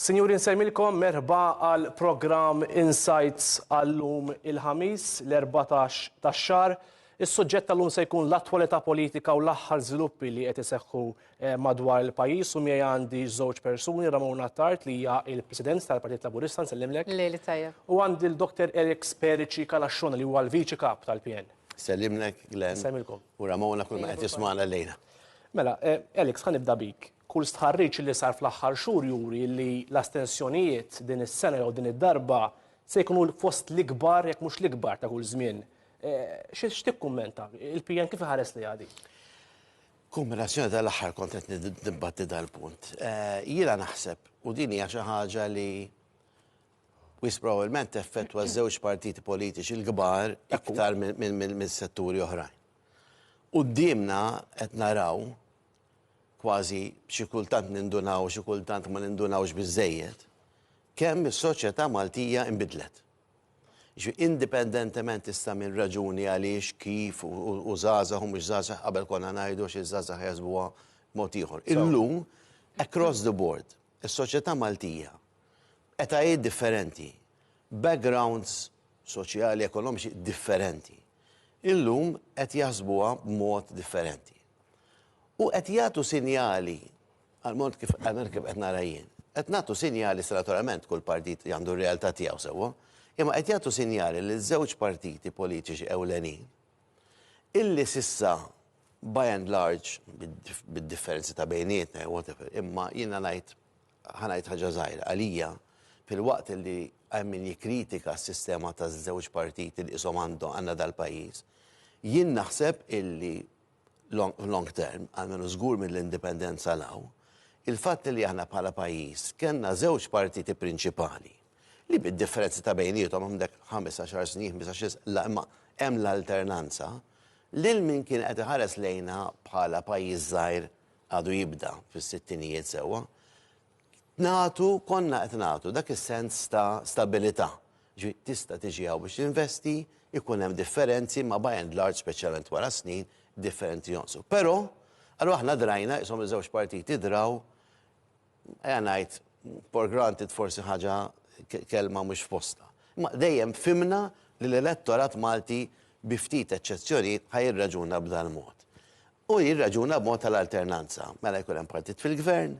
Sinjuri nsemmilkom merħba għal program Insights għallum il-ħamis l-14 tax-xahar. Is-suġġett tal-lum se jkun l-attwalità politika u l-aħħar żviluppi li qed iseħħu madwar il-pajjiż u miegħi għandi żewġ persuni, Ramona Tart li hija l-President tal-Partit Laburista nsellimlek. Lejli tajjeb. U għandi l-Dr. Eric Sperici Kalaxxona li huwa l-Viċi Kap tal-PN. Sellimlek, Glenn. Semmilkom. U Ramona kull ma qed jisma'na lejna. Mela, Alex, ħanibda bik. Kull stħarriġ li sar fl-aħħar xhur juri li l-astensjonijiet din is-sena jew din id-darba se jkunu fost l-ikbar jekk mhux l-ikbar ta' kull żmien. X'tikkummenta? Il-PN kif iħares li għadi? Kombinazzjoni tal-aħħar kont qed niddibatti dal-punt. Jiena naħseb u din hija xi ħaġa li wis probabbilment teffettwa żewġ partiti politiċi l-kbar iktar minn setturi oħrajn. Qudiemna qed naraw kważi xi kultant nindunaw, xi kultant ma nindunawx biżżejjed, kemm is-soċjetà Maltija inbidlet. Indipendentement issa minn raġuni għaliex kif u żgħażagħ u mhux żgħażagħ qabel konna ngħidu xi żgħażagħ jaħsbuha mod ieħor. Illum across the board is-soċjetà Maltija etajiet differenti, backgrounds soċjali ekonomiċi differenti. Illum qed jaħsbuha b'mod differenti. U qed jagħtu sinjali għal-mod kif qed nara jien. Qed nagħtu sinjali naturalment kull partit għandu r-realtà tiegħu sewwa, imma qed jagħtu sinjali li żewġ partiti politiċi ewlenin illi s'issa by and large bid-differenzi ta' bejnietna whatever, imma jiena ħanajt ħaġa żgħira għalija fil-waqt li hemm min jikkritika s-sistema taż-żewġ partiti li qishom għandna dal-pajjiż, jien naħseb illi long term, għalmenu żgur mill-indipendenza law, il-fatt li aħna bħala pajjiż kellna żewġ partiti prinċipali li bid-differenzi ta' bejnietom għandek 15 snin, 15 imma hemm l-alternanza lil min kien qed iħares lejna bħala pajjiż żgħir għadu jibda fis-sittinijiet sewwa. Konna qed nagħtu dak is-sens ta' stabilità. Tista' tiġi hawn biex tinvesti, ikun hemm differenzi ma by and large speċjalment wara snin differenti jonsu. Però, għallu aħna drajna, jisom iż-żewġ partiti draw, ngħid for granted forsi ħaġa kelma mhux fosta. Ma dejjem fimna li l-elettorat Malti bi ftit eċċezzjonijiet ħajirraġuna b'dan mod. U jirraġuna b'mod tal-alternanza. Mela jkun hemm partit fil-gvern,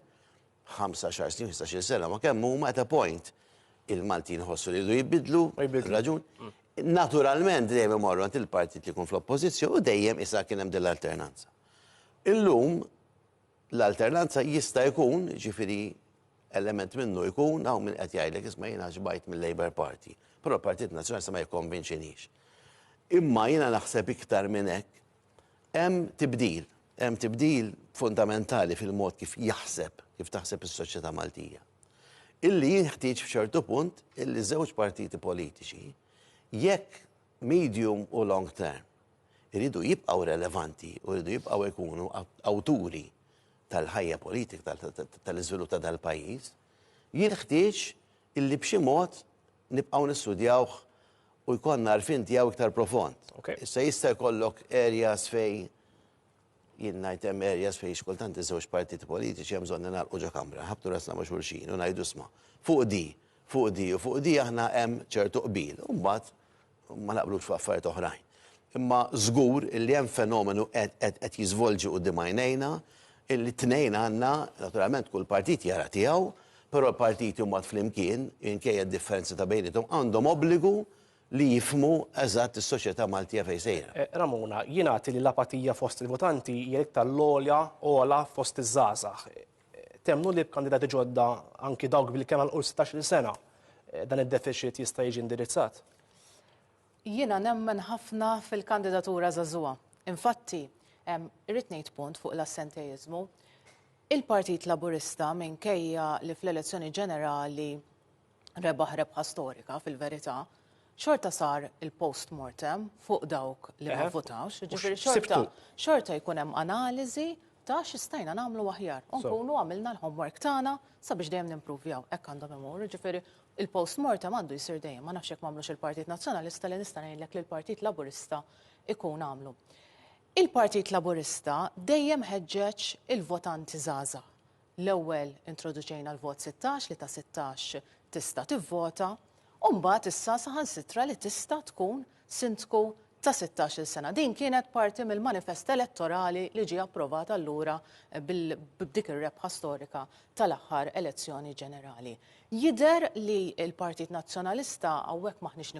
15 snin, 15 sena, ma kemm huma at a point il-Maltin ħossu li jridu jibidlu, raġun. Naturalment dejjem imorru għand il-partit li jkun fl-oppożizzjoni u dejjem issa kien hemm din l-alternanza. Illum l-alternanza jista' jkun, ġifieri element minnu jkun hawn min qed jgħidlek isma' jiena ġbajt mill-Labour Party, però l-Partit Nazzjonali sa ma jikkonvinċinix. Imma jiena naħseb iktar minn hekk hemm tibdil fundamentali fil-mod kif taħseb is-soċjetà Maltija. Illi jinħtieġ f'ċertu punt illi żewġ partiti politiċi jekk medium u long term iridu jibqgħu relevanti u iridu jibqgħu jkunu awturi tal-ħajja politika tal-iżvilupp ta' dal-pajjiż, jinħtieġ illi b'xi mod nibqgħu nistudjawh u jkollna għarfien tiegħu iktar profond. Issa jista' jkollok areas fejn jien ngħid hemm areas fejn xkultant iż-żewġ partiti politiċi hemm bżonn nagħlqu ġo kamra, ħabtu rasna ma' xulxin u ngħidu isma' fuq di aħna hemm ċertu qbil. U mbagħad ma naqblux fuq affarijiet oħrajn. Imma żgur illi hemm fenomenu qed jiżvolġi quddiem għajnejna illi tnejn għandna naturalment kull partit jara tiegħu, però l-partiti mbagħad flimkien inkejja d-differenzi ta' bejniethom għandhom obbligu li jifhmu eżatt is-soċjetà Maltija fejn sejra. Ramona, jien għati li l-apatija fost il-votanti hija iktar l-ogħla fost iż-żgħażagħ. Temnu li b'kandidati ġodda anki dawk bil-kemm għal 16 sena dan id-deficit jista' jiġi indirizzat? Jiena nemmen ħafna fil-kandidatura żagħżugħa. Infatti, irrid ngħid punt fuq l-assentejiżmu. Il-Partit Laburista minkejja li fl-elezzjoni ġenerali rebaħ rebħa storika fil-verità, xorta sar il-post-mortem fuq dawk li ma votawx, ġifieri xorta jkun hemm analiżi ta' x'istajna nagħmlu aħjar. Nkunu għamilna l-homework tagħna sabiex dejjem nimpruvjaw. Hekk għandhom imur, ġifieri il-post-mortem għandu jsir dejjem, ma nafx hekk m'għamlux il-Partit Nazzjonalista li nista' ngħidlek li l-Partit Laburista ikun għamlu. Il-Partit Laburista dejjem ħeġġeġ il-votanti żgħażagħ. l-ewwel introduċejna l-vot 16 li ta' 16 tista' tivvota, u mbagħad issa saħansitra li tista' tkun sindku ta' 16 sena. Din kienet parti mill-manifest elettorali li ġie approvat allura b'dik ir-rebħa storika tal-aħħar elezzjoni ġenerali. Jidher li l-Partit Nazzjonalista hawnhekk maħniex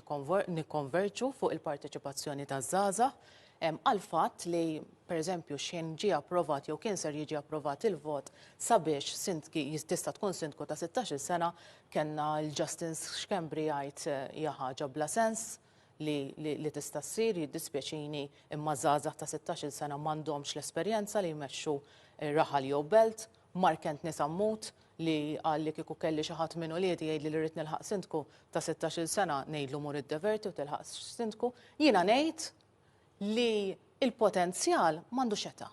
nikkonverġu fuq il-parteċipazzjoni taż-żgħażagħ għal fatt li pereżempju xejn ġie approvat jew kien ser jiġi approvat il-vot sabiex sindki tista' tkun sindku ta' 16 sena kellna l-Justin Schembri jgħid hija ħaġa bla sens li tista' ssir jiddispjaċini imma żgħażagħ ta' 16 sena m'għandhomx l-esperjenza li jmexxu raħal jew belt, Markent Nisammut li qal li kieku kelli xi ħadd minn uliedi jgħidli li rrid nilħaq sindku ta' 16 sena ngħidlu mur iddeverti u tilħaq sindku, jiena ngħid li il-potenzjal m'għandux età.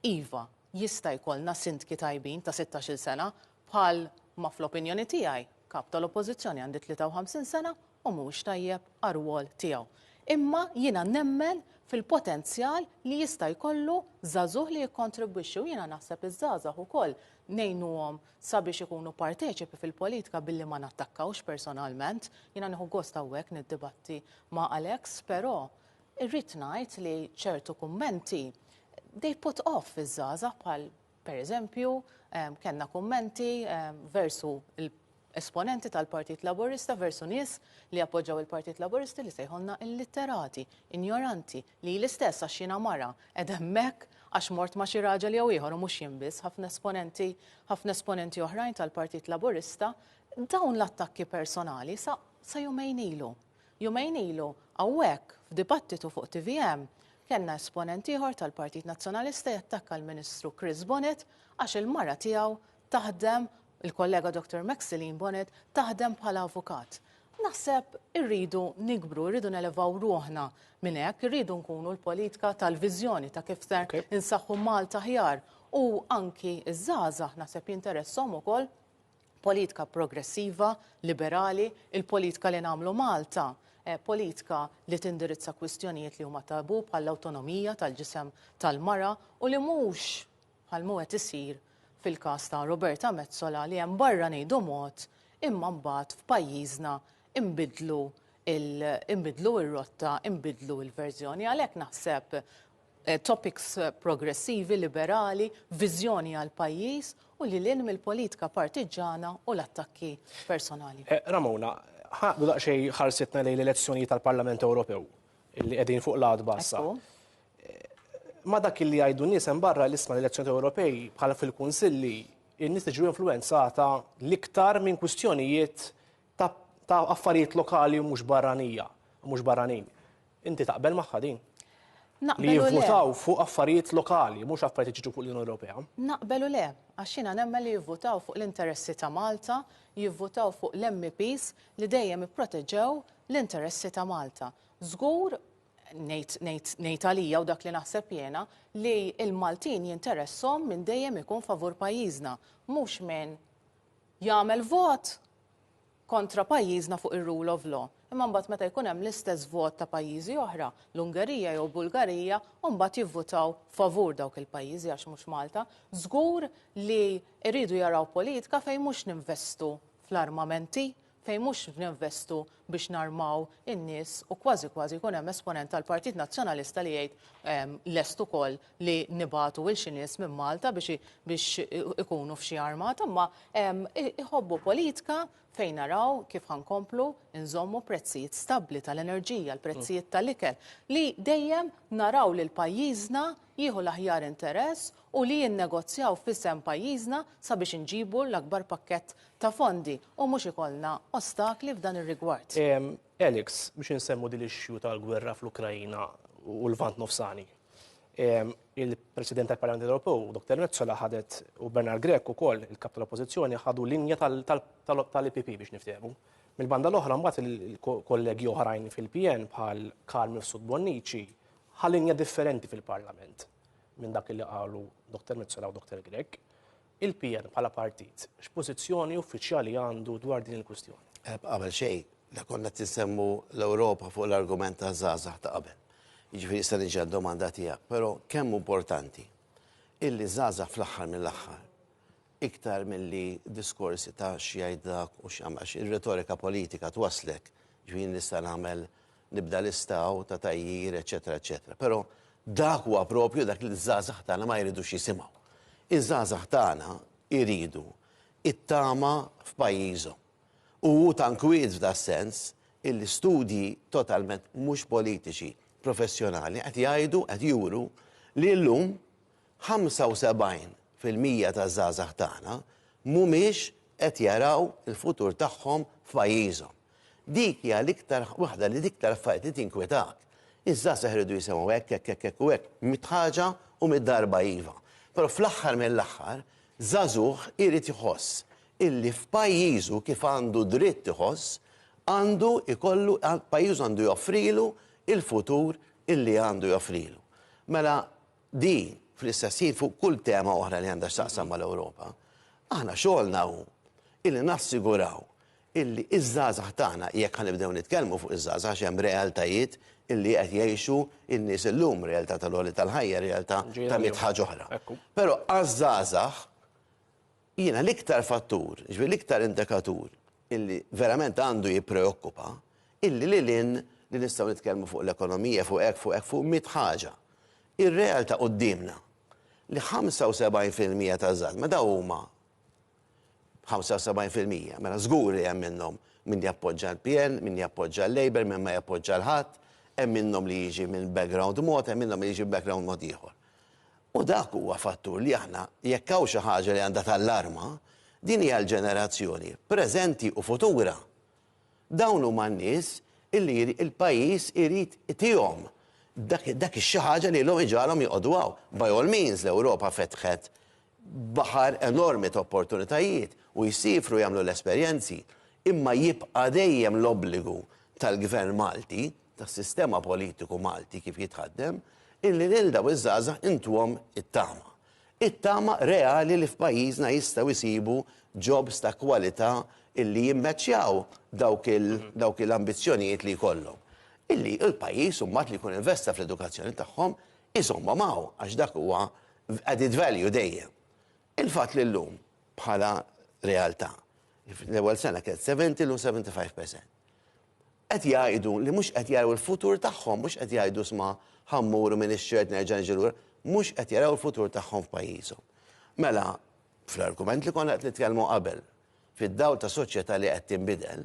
Iva, jista' jkollna sindki tajbin ta' 16 sena bħal ma fl-opinjoni tiegħi kap tal-oppożizzjoni għandi 53 sena u mhux tajjeb għar-rwol tiegħu. Imma jiena nemmen fil-potenzjal li jista' jkollu żagħżugħ li jikkontribwixxu. Jiena naħseb iż-żgħażagħ ukoll ngħinuhom sabiex ikunu parteċipi fil-politika billi ma nattakkawx personalment. Jiena nieħu gost hawnhekk niddibatti ma' Alex, però irrid ngħid li ċertu kummenti they put off iż-żgħażagħ bħal pereżempju kellna kummenti versu esponenti tal-Partit Laburista versu nies li appoġġaw il-Partit Laburisti li sejħolna illitterati, ignoranti, li l-istess għax jiena mara qed hemmhekk għax mort ma' xi raġel jew ieħor u mhux jien biss, ħafna esponenti oħrajn tal-Partit Laburista dawn l-attakki personali sa jumejn ilu. Jumejn ilu hawnhekk f'dibattitu fuq TVM kellna esponenti ieħor tal-Partit Nazzjonalista jattakka l-Ministru Chris Bonnet għax il-mara tiegħu taħdem il-kollega Dr. Maxeline Bonnet taħdem bħala avukat. Naħseb irridu nikbru, irridu nelevaw ruħna minn hekk, irridu nkunu l-politika tal-viżjoni ta' kif ser insaħħu Malta ħjar u anki iż-żgħażagħ naħseb jinteresshom ukoll politika progressiva, liberali, il-politika li nagħmlu Malta, politika li tindirizza kwistjonijiet li huma tabu bħall-awtonomija tal-ġisem tal-mara u li mhux bħal mu qed isir fil-każ ta' Roberta Mezzola li hemm barra ngħidu mod imma mbagħad f'pajjiżna inbidlu ir-rotta, inbidlu l-verżjoni. Għalhekk naħseb topics progressivi, liberali, viżjoni għal pajjiż u li l-ilm il-politika partiġana u l-attakki personali. Ramona, ħaqdu daqsxejn ħarsitna lejn l-elezzjoni tal-Parlament Ewropew illi qegħdin fuq l-għad bassa. Ma dak li jgħidu nies hemm barra l-isma l-elezzjoni Ewropej bħala fil-Kunsilli, in-nies tiġu influenzata l-iktar minn kwistjonijiet ta' affarijiet lokali u mhux barranija, mhux barranin. Inti taqbel magħha din? Li jivvutaw fuq affarijiet lokali, mhux affarijiet jiġu fuq l-Unjoni Ewropea? Naqbelu le, għax jiena nemmen li jivvutaw fuq l-interessi ta' Malta, jivvutaw fuq l-MPs li dejjem ipproteġew l-interessi ta' Malta. Żgur ngħid għalija u dak li naħseb jiena li l-Maltin jinteressom minn dejjem ikun favur pajjiżna, mhux minn jagħmel vot kontra pajjiżna fuq ir-rule of law. Imma mbagħad meta jkun hemm l-istess vot ta' pajjiżi oħra, l-Ungerija jew Bulgarija, u mbagħad jivvutaw favur dawk il-pajjiżi għax mhux Malta, żgur li jridu jaraw politika fejn mhux ninvestu fl-armamenti, fejn mhux ninvestu biex narmaw in-nies u kważi jkun hemm esponent tal-Partit Nazzjonalista li jgħid lest ukoll li nibatu lil xi nies minn Malta biex ikunu f'xi armata, imma iħobbu politika fejn naraw kif ħankomplu nżommu prezzijiet stabbli tal-enerġija, l-prezzijiet tal-ikel, li dejjem naraw li l-pajjiżna jieħu l-aħjar interess u li jinnegozjaw f'isem pajjiżna sabiex inġibu l-akbar pakkett ta' fondi u mhux ikollna ostakli f'dan ir-rigward. Alex, biex insemmu din l-ixxju tal-gwerra fl-Ukrajna u l-Vant Nofsani. Il-President tal-Parlament Ewropew, Dr. Mezzola, ħadet u Bernard Grek ukoll il-kap tal-Oppożizzjoni ħadu linja tal-IPP biex niftehmu. Mill-banda l-oħra mbagħad il-kollegi oħrajn fil-PN bħal Karl Mifsud Bonnici ħal linja differenti fil-Parlament minn dak li qalu Dr. Mezzola u Dr. Grek. Il-PN bħala partit x'pożizzjoni uffiċjali għandu dwar din il-kwistjoni? Qabel xejn, la konna tinsemmu l-Ewropa fuq l-argument ta' żgħażagħ ta' qabel. Jiġifieri issa niġi għad-domanda tiegħek, però kemm importanti illi żgħażagħ fl-aħħar mill-aħħar iktar milli diskorsi ta' xjajdak u x'għamax ir-retorika politika twaslek ġvien nista' nagħmel nibda l-istaw ta' tajjir, eċetera, eċetera. Però dak huwa propju dak li żgħażagħ tagħna ma jridux jisimgħu. Iż-żgħażagħ tagħna jridu it-tama f'pajjiżhom. U tankwid f'da sens il-studji totalment mhux politiċi, professjonali qed jgħidu qed juru li llum 75% ta' żgħażagħ tagħna mhumiex qed jaraw il-futur tagħhom f'pajjiżhom. Dik hija l-iktar waħda li l-iktar affarijiet li tinkwetak. Iż-żgħażagħ iridu jisimgħu hekk u hekk mitħaġa u mid-darba iva. Però fl-aħħar mill-aħħar żagħżugħ irid iħoss illi f'pajjiżu kif għandu dritt iħoss għandu ikollu pajjiżu għandu joffrilu il-futur illi għandu joffrilu. Mela din fl-istessin fuq kull tema oħra li għandha x'taqsam mal-Ewropa, aħna xogħolna hu illi nassiguraw illi iż-żgħażagħ tagħna jekk ħanibdew nitkellmu fuq iż-żgħażagħ għax hemm realtajiet illi qed jgħixu in-nies illum, realtà tal-għoli tal-ħajja, realtà ta' miet ħaġa oħra. Però għaż-żgħażagħ jiena l-iktar fattur, l-iktar indikatur illi verament għandu jippreokkupa illi lilin li nistgħu nitkellmu fuq l-ekonomija, fuq miet ħaġa. Ir-realtà qudiemna li 75% ta' żgħażagħ meta huma 75%, mela żgur li hemm minnhom min jappoġġa l-PN, min jappoġġa l-Labor, min ma jappoġġa l-ħadd, hemm minnhom li jiġi minn background mod, hemm minnhom li jiġi background mod ieħor. U dak huwa fattur li aħna jekk hawn xi ħaġa li għandha tal-arma, din hija l-ġenerazzjoni preżenti u futura. Dawn huma n-nies illi il-pajjiż irid itihom. Dak xi ħaġa li l-hom iġalhom joqogħdu hawn. By all means l-Ewropa fetħet baħar enormi ta' opportunitajiet u jsifru jagħmlu l-esperjenzi, imma jibqa' dejjem l-obbligu tal-Gvern Malti, tas-sistema politiku Malti kif jitħaddem, illi lil daw iż-żgħażagħ intuhom it-tama. It-tama reali li f'pajjiżna jistgħu jsibu jobs ta' kwalità illi jimmeċċjaw dawk l-ambizzjonijiet li jkollhom. Illi l-pajjiż mbagħad li jkun investa fl-edukazzjoni tagħhom iżomma magħhu għax dak huwa added value dejjem. Il-fatt li llum bħala realtà l-ewwel sena kienet 70 u 75%. Qed jgħidu li mhux qed jaraw il-futur tagħhom, mhux qed jgħidu sma' ħammuru minn ix-xert nerġa' niġi lura, mhux qed jaraw il-futur tagħhom f'pajjiżhom. Mela, fl-argument li konna qed nitkellmu qabel, fid-dawl ta' soċjetà li qed tinbidel,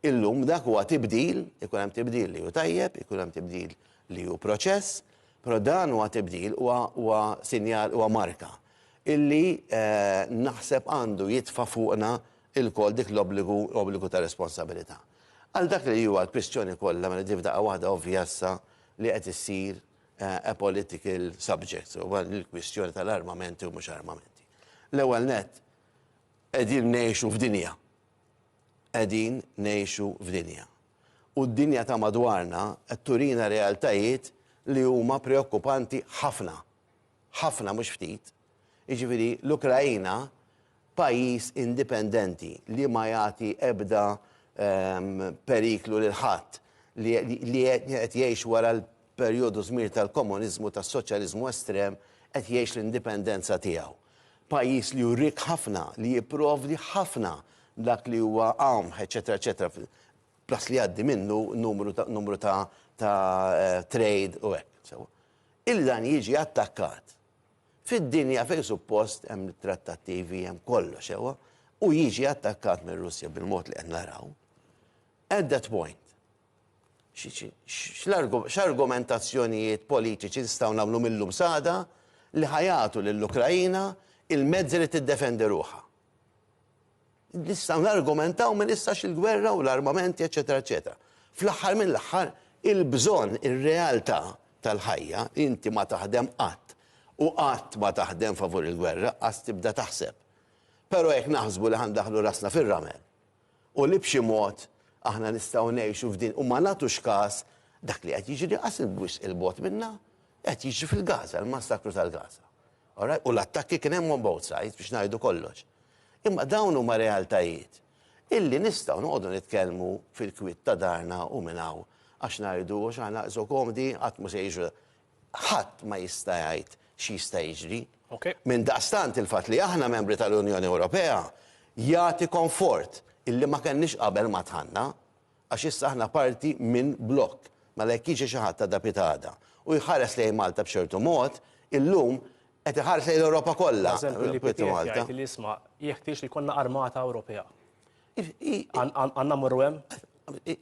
illum dak huwa tibdil, ikun hemm tibdil li hu tajjeb, ikun hemm tibdil li hu proċess, però dan huwa tibdil huwa sinjal huwa marka illi naħseb għandu jitfa' fuqna il-kol dik l-obbligu ta' responsabilità. Għal dak li huwa l-kwistjoni kollha mela tibdaqa waħda ovvjassa li qed issir a political subject, huwa l-kwistjoni tal-armamenti u mhux armamenti. L-ewwel nett qegħdin ngħixu f'dinja. Qegħdin ngħixu f'dinja. U d-dinja ta' madwarna qed turina realtajiet li huma preokkupanti ħafna. Ħafna mhux ftit. Jiġifieri l-Ukrajina pajjiż indipendenti li ma jagħti ebda periklu lil ħadd li qed jgħix wara l-perjodu żmir tal-komuniżmu tas-soċjaliżmu estrem qed jgħix l-indipendenza tiegħu. Pajjiż li jurrik ħafna, li jipprovdi ħafna dak li huwa eċetera, eċetera, plas li għaddi minnu numru ta' trade u hekk. Il-dan jiġi attakkat. Fid-dinja fejn suppost hemm trattattivi, hemm kollox sewwa, u jiġi attakkat minn Russja bil-mod li qed naraw. At that point, x'argumentazzjonijiet politiċi nistgħu nagħmlu millum sada li ħajatu lill-Ukrajina il-mezzi li tiddefendi ruħha. Nistgħu nargumentaw minn istax il-gwerra u l-armamenti, eċetera, eċetera. Fl-aħħar mill-aħħar il-bżonn, ir-realtà tal-ħajja inti ma taħdem qatt. U qatt ma taħdem favur il-gwerra, qatt tibda taħseb. Però jekk naħsbu li ħandaħlu rasna fir-ramel u li b'xi mod aħna nistgħu ngħixu f'din u ma nagħtux każ dak li qed jiġri qas il-bot minnha qed jiġri fil-Gaza, il-massakru tal-Gaza. U l-attakki kien hemm on both sides biex ngħidu kollox. Imma dawn huma realtajiet illi nistgħu noqogħdu nitkellmu fil-kwitt ta' darna u minn hawn għax ngħidu għax aħna naqsu komdi qatt mhux se jiġu ħadd ma jista' jgħid x'jista' jiġri. Okay. Minn daqstant il-fatt li aħna membri tal-Unjoni Ewropea jagħti komfort illi ma kenniex qabel ma tħanna għax issa aħna parti minn blokk ma lek jiġi xi ħadd ta' dapitada u jħares lejn Malta b'ċertu mod, illum qed iħares lejn l-Ewropa kollha. Malta. Li isma' jeħtieġ li jkollna armata Ewropea. Għandna mmorru hemm?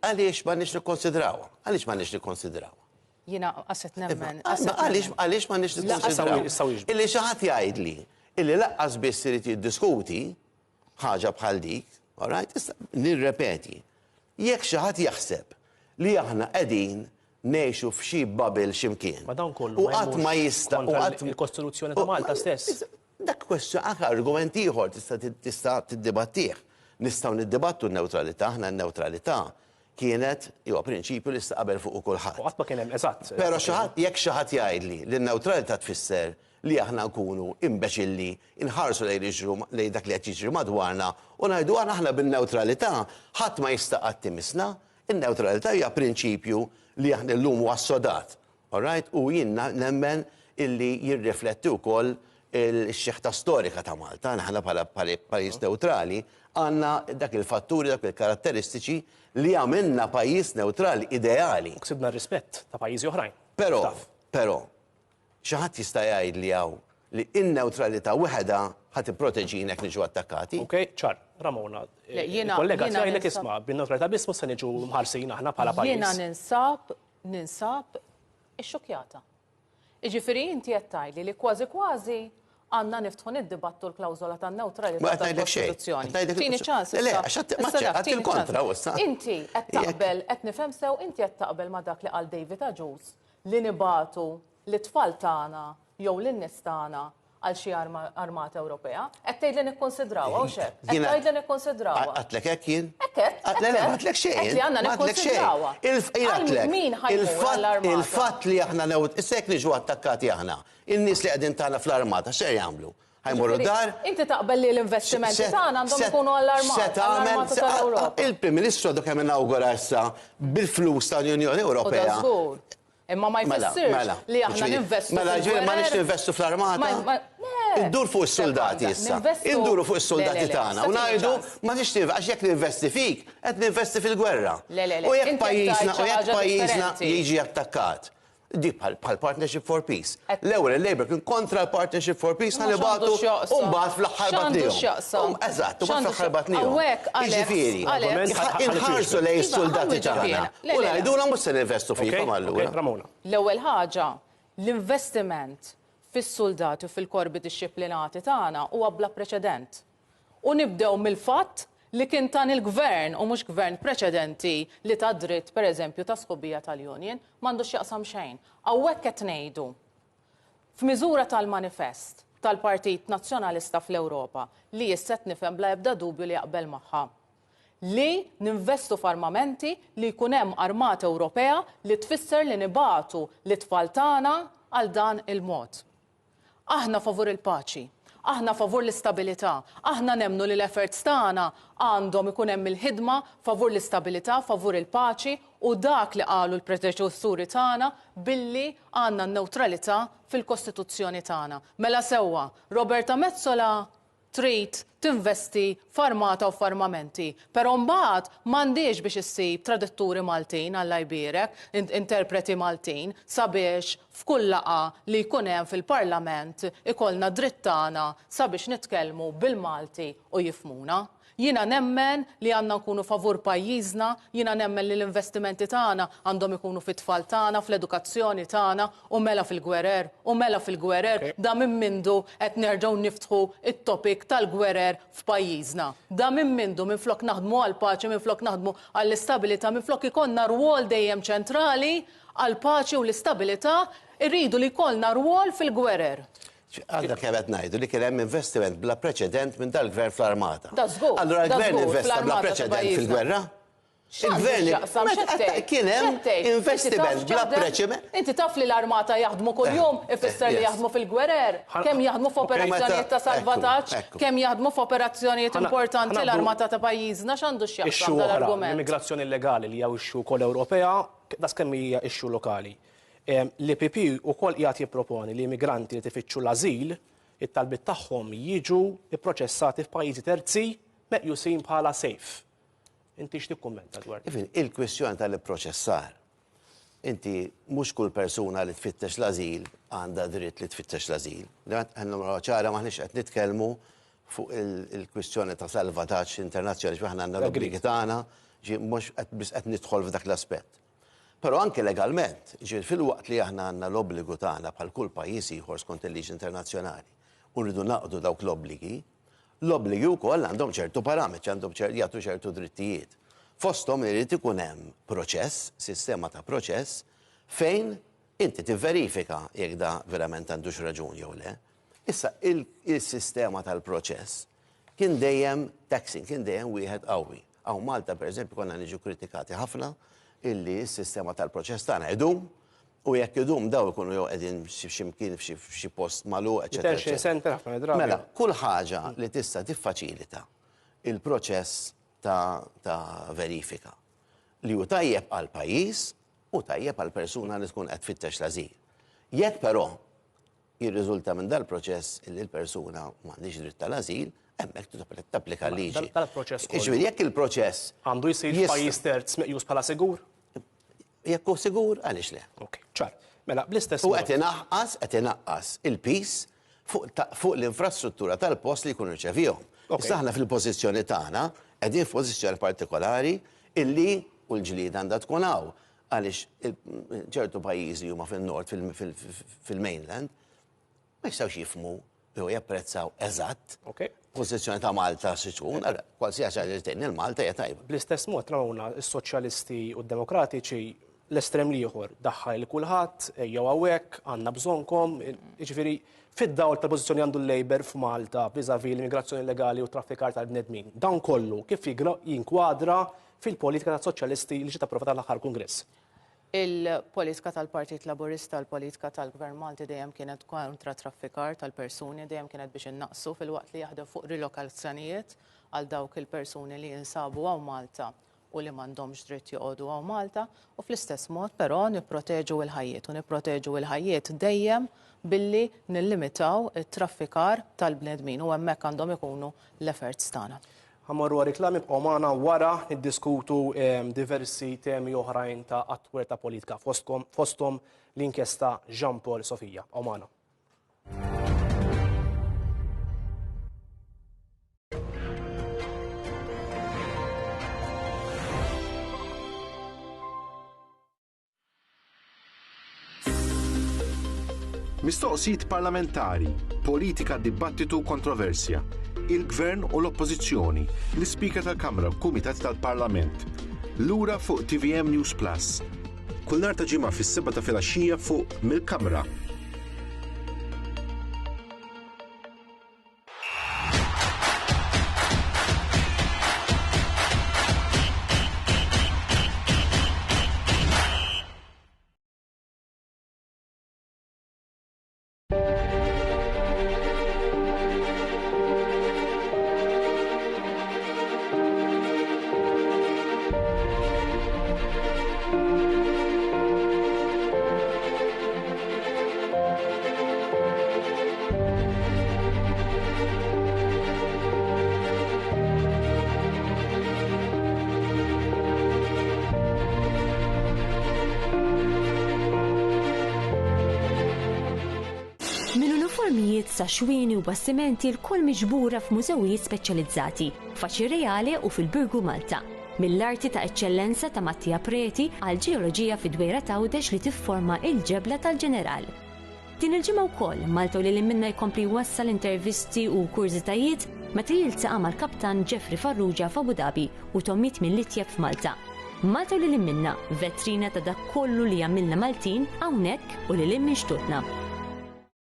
Għaliex ma nix nikkonsidrawha? Għaliex ma nix nikkonsidrawha? Jiena qasset nemmen. Għaliex ma nix nikkonsidrawha? Illi xi ħadd jgħidli illi laqqas biss irid jiddiskuti ħaġa bħal dik, all right? Issa nirrepeti. Jekk xi ħadd jaħseb li aħna qegħdin ngħixu f'xi bubble x'imkien. Ma dawn kollu u qatt ma jista' il-Kostituzzjoni ta' Malta stess. Dak kwestjoni anke argument ieħor tista' tiddibattih. Nistgħu niddibattu n-newtralità, aħna n-newtralità kienet huwa prinċipju li sta qabel fuq kulħadd. U qatt ma kien hemm eżatt. Però jekk xi ħadd jgħidli li n-newtralità tfisser li aħna nkunu imbeċilli, inħarsu lejn dak li qed jiġri madwarna u ngħidu aħna bin-newtralità ħadd ma jista' qatt timisna, in-newtralità hija prinċipju li aħna llum huwa assodat. All right? U jien nemmen illi jirrifletti wkoll il-xieħta storika ta' Malta, aħna bħala pajjiż neutrali, għandna dak il-fatturi, dak il-karatteristiċi li għamilna pajjiż neutrali ideali. Ksibna rispett ta' pajjiżi oħrajn. Però, xi ħadd jista' jgħid li hawn li n-neutralità waħedha ħadd ipproteġinek niġu attakkati. Okej, ċar, Ramona. Kollega tgħidlek isma' bin-neutralità biss mhux se niġu mħarsin aħna bħala pajjiż. Jiena ninsab ix-xokjata. Jiġifieri inti qed tgħidli li kważi għandna niftħu niddibattu l-klawżola tan-newtralità tal-Kostituzzjoni. Tieni ċans. Inti qed taqbel, qed nifhem sew, inti qed taqbel ma' dak li qal David Aġus li nibatu l-tfal tagħna jew lin-nies tagħna għal xi armata Ewropea, qed tgħid li nikkonsidrawha u x'hekk. Qed tgħid li nikkonsidrawha. Għatlek hekk jien? Għatlek xejn. Qed li għandna nikkonsidrawha. Min ħajmur għall-armata? Il-fatt li aħna issek niġu attakkati aħna. In-nies li qegħdin tagħna fl-armata x'ser jagħmlu? Ħajmorru dar? Inti taqbel li l-investimenti tagħna għandhom ikunu għall-armata tal-Ewropa. Il-Prim Ministru għadu kemm inawgura issa bil-flus tal-Unjoni Ewropea. Imma ma jfissirx li aħna ninvestu. Mela ġieli ma nix ninvestu fl-armata. Induru fuq is-soldati issa. Induru fuq is-soldati tagħna. U ngħidu ma nix għax jekk ninvesti fik, qed ninvesti fil-gwerra. U jekk pajjiżna jiġi attakkat. Dik bħal Partnership for Peace. L-ewwel il-Labour kien kontra l-Partnership for Peace ħanibatu u mbagħad fl-aħħar batnihom. Eżatt, u fl-aħħar batnihom. Jiġifieri, inħarsu lejn is-soldati tagħna. U ngħidulhom mhux se ninvestu fikhom allura. L-ewwel ħaġa, l-investiment fis-soldati u fil-korpi dixxiplinati tagħna huwa bla preċedent. U nibdew mill-fatt li kien tan il-gvern u mhux gvern preċedenti li ta' dritt pereżempju ta' sħubija tal-Union m'għandux jaqsam xejn. Hawnhekk qed ngħidu f'miżura tal-manifest tal-Partit Nazzjonalista fl-Ewropa li jisset nifhem bla ebda dubju li jaqbel magħha. Li ninvestu f'armamenti li jkun hemm armata Ewropea li tfisser li nibatu l-tfal tagħna għal dan il-mod. Aħna favur il-paċi. Aħna favur l-istabilità, aħna nemnu li l-efforts tagħna għandhom ikun hemm il-ħidma favur l-istabilità, favur il-paċi u dak li qalu l-predeċessuri tagħna billi għandna n-newtralità fil-Kostituzzjoni tagħna. Mela sewwa, Roberta Mezzola trid tinvesti f'armata u f'armamenti, però mbagħad m'għandix biex issib tradutturi Maltin Alla jbierek, interpreti Maltin sabiex f'kull laqgħa li jkun hemm fil-Parlament ikollna dritt tagħna sabiex nitkellmu bil-Malti u jifhmuna. Jiena nemmen li għandna nkunu favur pajjiżna, jiena nemmen li l-investimenti tagħna għandhom ikunu fit-tfal tagħna, fl-edukazzjoni tagħna u mela fil-gwerer, da minn mindu qed nerġgħu niftħu it-topic tal-gwerer f'pajjiżna. Da minn mindu minflok naħdmu għall-paċi, minflok naħdmu għall-istabilità, minflok ikollna rwol dejjem ċentrali għall-paċi u l-istabilità, irridu li jkollna rwol fil-gwerer. Għadda kienet ngħidu li kien hemm investiment bla preċedent minn dal-gvern fl-armata. Allura l-gvern investa bla preċedent fil-gwerra? Il-gvern kien hemm investiment bla preċedent. Inti taf li l-armata jaħdmu kuljum ifisser li jaħdmu fil-gwerer, kemm jaħdmu f'operazzjonijiet ta' salvataġġ, kemm jaħdmu f'operazzjonijiet importanti l-armata ta' pajjiżna x'għandu x'jaqsam dal-argument. L-immigrazzjoni illegali li hija ixxu wkoll Ewropea, das kemm hija ixxu lokali. L-IPP ukoll qiegħed jipproponi li immigranti li tifittxu l-ażil it-talbiet tagħhom jiġu pproċessati f'pajjiżi terzi meqjusin bħala safe. Inti x'tikkummenta dwar? Il-kwestjoni tal-proċessar. Inti mhux kull persuna li tfittex l-ażil għandha dritt li tfittex l-ażil. Ħanna ċara maħniex qed nitkellmu fuq il-kwestjoni ta' salvataġġ internazzjonali aħna għandna l-obbligi tagħna, mhux qed nidħol f'dak l-aspett. Però anke legalment, fil-waqt li aħna għandna l-obbligu tagħna bħal kull pajjiż ieħor skont il-liġi internazzjonali u rridu naqdu dawk l-obbligi wkoll għandhom ċertu parametri, għandhom jagħtu ċertu drittijiet. Fosthom irid ikun hemm proċess, sistema ta' proċess fejn inti tivverifika jekk da verament għandux raġun jew le. Issa il-sistema tal-proċess kien dejjem taxing, kien dejjem wieħed qawwi. Aw Malta pereżempju konna niġu kritikati ħafna illi s-sistema tal-proċess tagħna idum u jekk idum daw ikunu jew qegħdin x'imkien f'xi post magħluq, eċetera. Mela, kull ħaġa li tista' tiffaċilita il-proċess ta' verifika li hu tajjeb għal pajjiż u tajjeb għal persuna li tkun qed tfittex l-ażil. Jekk però jirriżulta minn dal-proċess li l-persuna m'għandix dritt tal-ażil, hemmhekk tapplika l-liġi. Jiġifieri jekk il-proċess għandu jsir f'pajjiż terz meqjus bħala sigur? Jekk hu sigur għaliex le. Ok, ċar. Mela, bl-istess. U qed inaqqas il-pis fuq l-infrastruttura tal-post li jkunu rċevihom. Issa aħna fil-pożizzjoni tagħna qegħdin f'pożizzjoni partikolari illi u l-ġlied għandha tkun hawn għaliex ċertu pajjiżi huma fin-nord fil-mainland ma jistgħux jifhmu jew japprezzaw eżatt pożizzjoni ta' Malta xi tkun, qualsiasi ħaġa li tgħin il-Malta hija tajba. Bl-istess mod rawna s-soċjalisti u d-demokratiċi l-estrem ieħor daħħal li kulħadd ejjew hawnhekk għandna bżonnkom, jiġifieri fid-dawl tal-pożizzjoni għandu l-Labor f'Malta viżavi l-immigrazzjoni illegali u traffikar tal-bnedmin. Dan kollu kif jinkwadra fil-politika tas-soċjalisti li ġiet approvata l-aħħar Kungress. Il-politika tal-Partit Laburista, il-politika tal-Gvern Malti dejjem kienet kontra traffikar tal-persuni, dejjem kienet biex innaqsu fil-waqt li jaħdem fuq rilokazzjonijiet għal dawk il-persuni li jinsabu għaw Malta u li m'għandhomx dritt joqogħdu għaw Malta u fl-istess mod però nipproteġu l-ħajjiet u nipproteġu l-ħajjiet dejjem billi nillimitaw it-traffikar tal-bnedmin u hemmhekk għandhom ikunu l-efforts tagħna. Ħammorru reklami b'qgħu magħna wara niddiskutu diversi temi oħrajn ta' attwer ta' politika fosthom l-inkjesta Jean Paul Sofija. B'qgħu magħna. Mistoqsijiet parlamentari, politika, dibattitu, kontroversja. Il-Gvern u l-Oppożizzjoni, l-Speaker tal-Kamra u Kumitat tal-Parlament. Lura fuq TVM News Plus. Kull nhar ta' ġimgħa fis-7 ta' filgħaxija fuq mill-Kamra. sa xwieni u bastimenti l-kull miġbura f'mużewijiet speċjalizzati, f'Faċi Reali u fil-Birgu Malta. Mill-arti ta' eċċellenza ta' Mattia Preti għal ġeoloġija fid-Dwejra Tawdex li tifforma il-ġebla tal-Ġeneral. Din il-ġimgħa wkoll Malta u li minna jkompli wassal intervisti u kurzitajiet meta jiltaqa' mal-Kaptan Jeffrey Farrugia f'Abu Dhabi u tommit mill-Litjeb f'Malta. Malta u li minna vetrina ta' dak kollu li għamilna Maltin hawnhekk u li minn xtutna.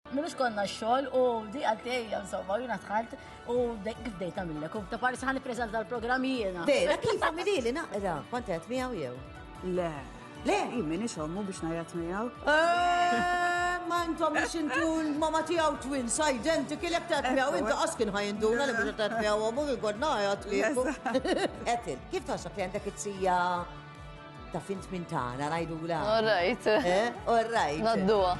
Mux konna xol u di għaltejja, insomma, jina tħalt u kif dejta millek, u ta' parsi ħani prezent dal-programmi jena. Vera, kif għamili li naqra, kontet miegħu jew? Le. Le, jimmini xommu biex najat miegħu. Ma intom biex intu l-mama tiegħu twins, identiki li ktat miegħu, inta qaskin ħajinduna li biex ktat miegħu, għamu jgħod najat miegħu. Etil, kif taħseb li għandek it-sija Ta' fint minn tagħna ngħidula. All right. All right. Nadduha.